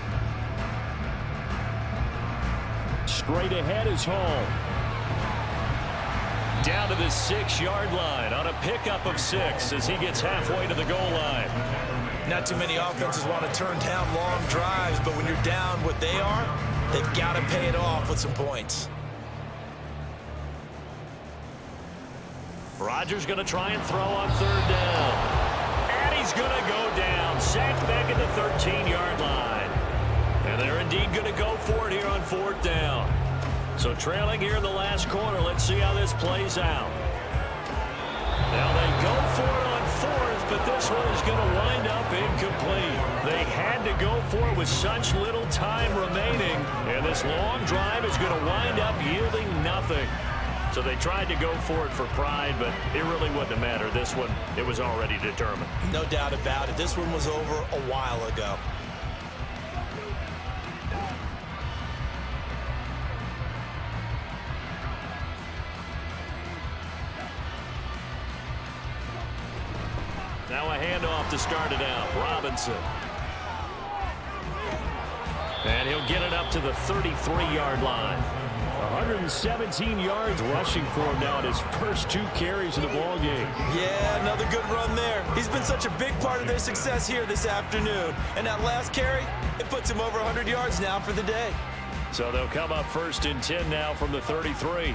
Straight ahead is Hall. Down to the 6-yard line on a pickup of 6 as he gets halfway to the goal line. Not too many offenses want to turn down long drives, but when you're down what they are, they've got to pay it off with some points. Rodgers going to try and throw on 3rd down. And he's going to go down. Sacked back at the 13-yard line. And they're indeed going to go for it here on 4th down. So trailing here in the last quarter. Let's see how this plays out. Now they go for it on 4th, but this one is going to wind up incomplete. They had to go for it with such little time remaining. And this long drive is going to wind up yielding nothing. So they tried to go for it for pride, but it really wouldn't have mattered. This one, it was already determined. No doubt about it. This one was over a while ago. Now a handoff to start it out. Robinson. And he'll get it up to the 33-yard line. 117 yards rushing for him now in his first 2 carries of the ball game. Yeah, another good run there. He's been such a big part of their success here this afternoon. And that last carry, it puts him over 100 yards now for the day. So they'll come up 1st and 10 now from the 33.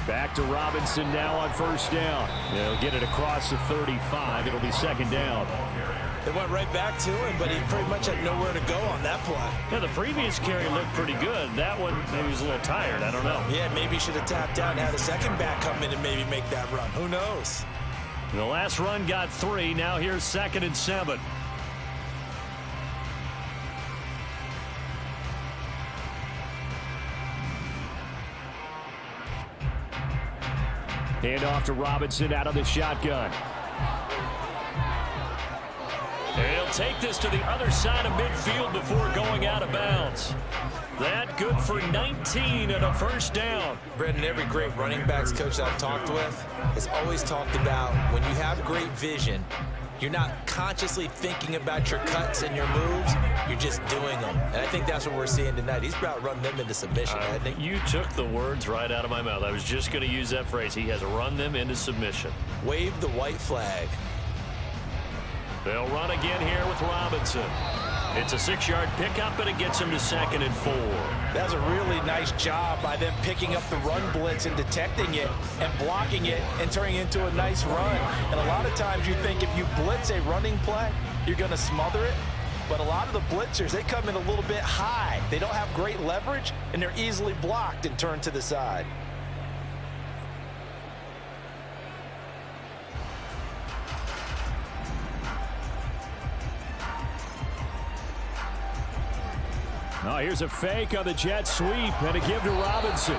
Back to Robinson now on 1st down. They'll get it across the 35. It'll be 2nd down. They went right back to him, but he pretty much had nowhere to go on that play. Yeah, the previous carry looked pretty good. That one, maybe he was a little tired. I don't know. Yeah, maybe he should have tapped out and had a second back come in and maybe make that run. Who knows? The last run got 3. Now here's 2nd and 7. Hand off to Robinson out of the shotgun. He'll take this to the other side of midfield before going out of bounds. That good for 19 and a 1st down. Brendan, every great running backs coach that I've talked with has always talked about when you have great vision, you're not consciously thinking about your cuts and your moves. You're just doing them. And I think that's what we're seeing tonight. He's about run them into submission. I think you took the words right out of my mouth. I was just going to use that phrase. He has run them into submission. Wave the white flag. They'll run again here with Robinson. It's a 6-yard pickup, and it gets him to 2nd and 4. That's a really nice job by them picking up the run blitz and detecting it and blocking it and turning it into a nice run. And a lot of times you think if you blitz a running play, you're going to smother it. But a lot of the blitzers, they come in a little bit high. They don't have great leverage, and they're easily blocked and turned to the side. Oh, here's a fake on the jet sweep and a give to Robinson.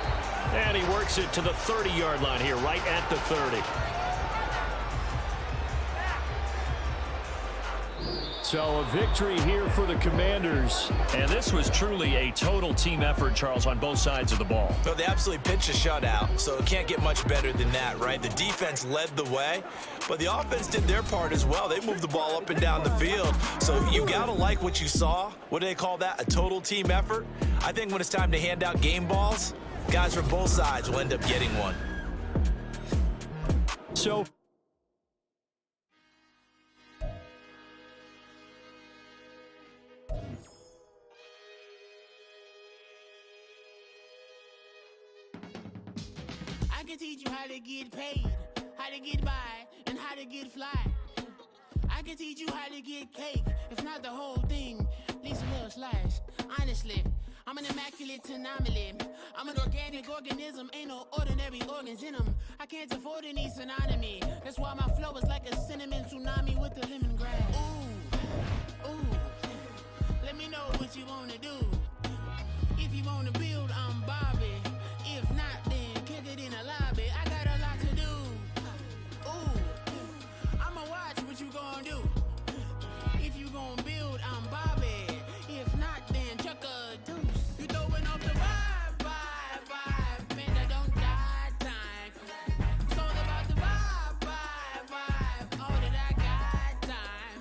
And he works it to the 30-yard line here, right at the 30. So a victory here for the Commanders. And this was truly a total team effort, Charles, on both sides of the ball. No, they absolutely pitched a shutout, so it can't get much better than that, right? The defense led the way, but the offense did their part as well. They moved the ball up and down the field. So you got to like what you saw. What do they call that? A total team effort? I think when it's time to hand out game balls, guys from both sides will end up getting one. So I can teach you how to get paid, how to get by, and how to get fly. I can teach you how to get cake, if not the whole thing, at least a little slice. Honestly, I'm an immaculate anomaly. I'm an organic organism, ain't no ordinary organs in them. I can't afford any synonymy. That's why my flow is like a cinnamon tsunami with the lemongrass. Ooh, ooh, let me know what you wanna do. If you wanna build, I'm Bobby. If not, then kick it in a lobby. I got a lot to do. Ooh, I'ma watch what you gon' do. If you gon' build, I'm Bobby. If not, then chuck a deuce. You throwing off the vibe, man, I don't die time. It's all about the vibe, all that I got time.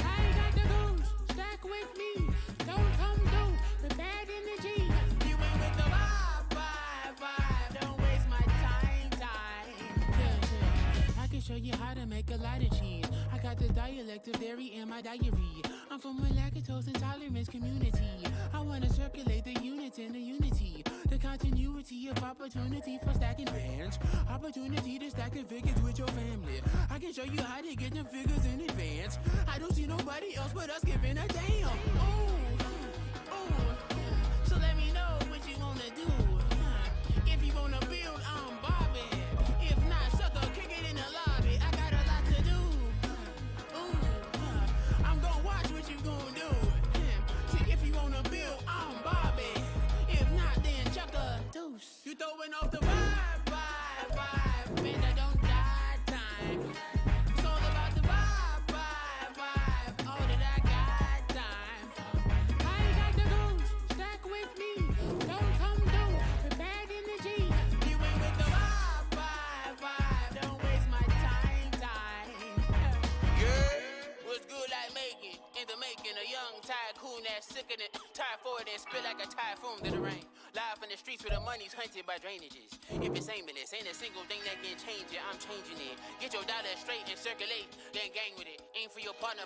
I ain't got the goose, stack with me. Don't come through with bad energy. You ain't with the vibe, don't waste my time. Yeah. I can show you how to make a lot of cheese. I got the dialect of dairy in my diary. I'm from a lactose intolerance community. I wanna circulate the units in the unity. The continuity of opportunity for stacking bands. Opportunity to stack the figures with your family. I can show you how to get the figures in advance. I don't see nobody else but us giving a damn. Ooh, so let me know what you wanna do. If you wanna build, I'm Bobby. If not, sucker, kick it in the lobby. I got a lot to do. Ooh, I'm gonna watch what you gonna do. See, if you wanna build, I'm Bobby. If not, then chuck a deuce. You throwing off the vibe, man, I don't die time. It's all about the vibe, all that I got time. I ain't got the goose, stack with me. Don't come through with bad energy. You ain't with the vibe, don't waste my time. sick in it. Tire forward and spill like a typhoon to the rain. Live in the streets where the money's hunted by drainages. If it's aimless, ain't a single thing that can change it. I'm changing it. Get your dollar straight and circulate, then gang with it. Aim for your partner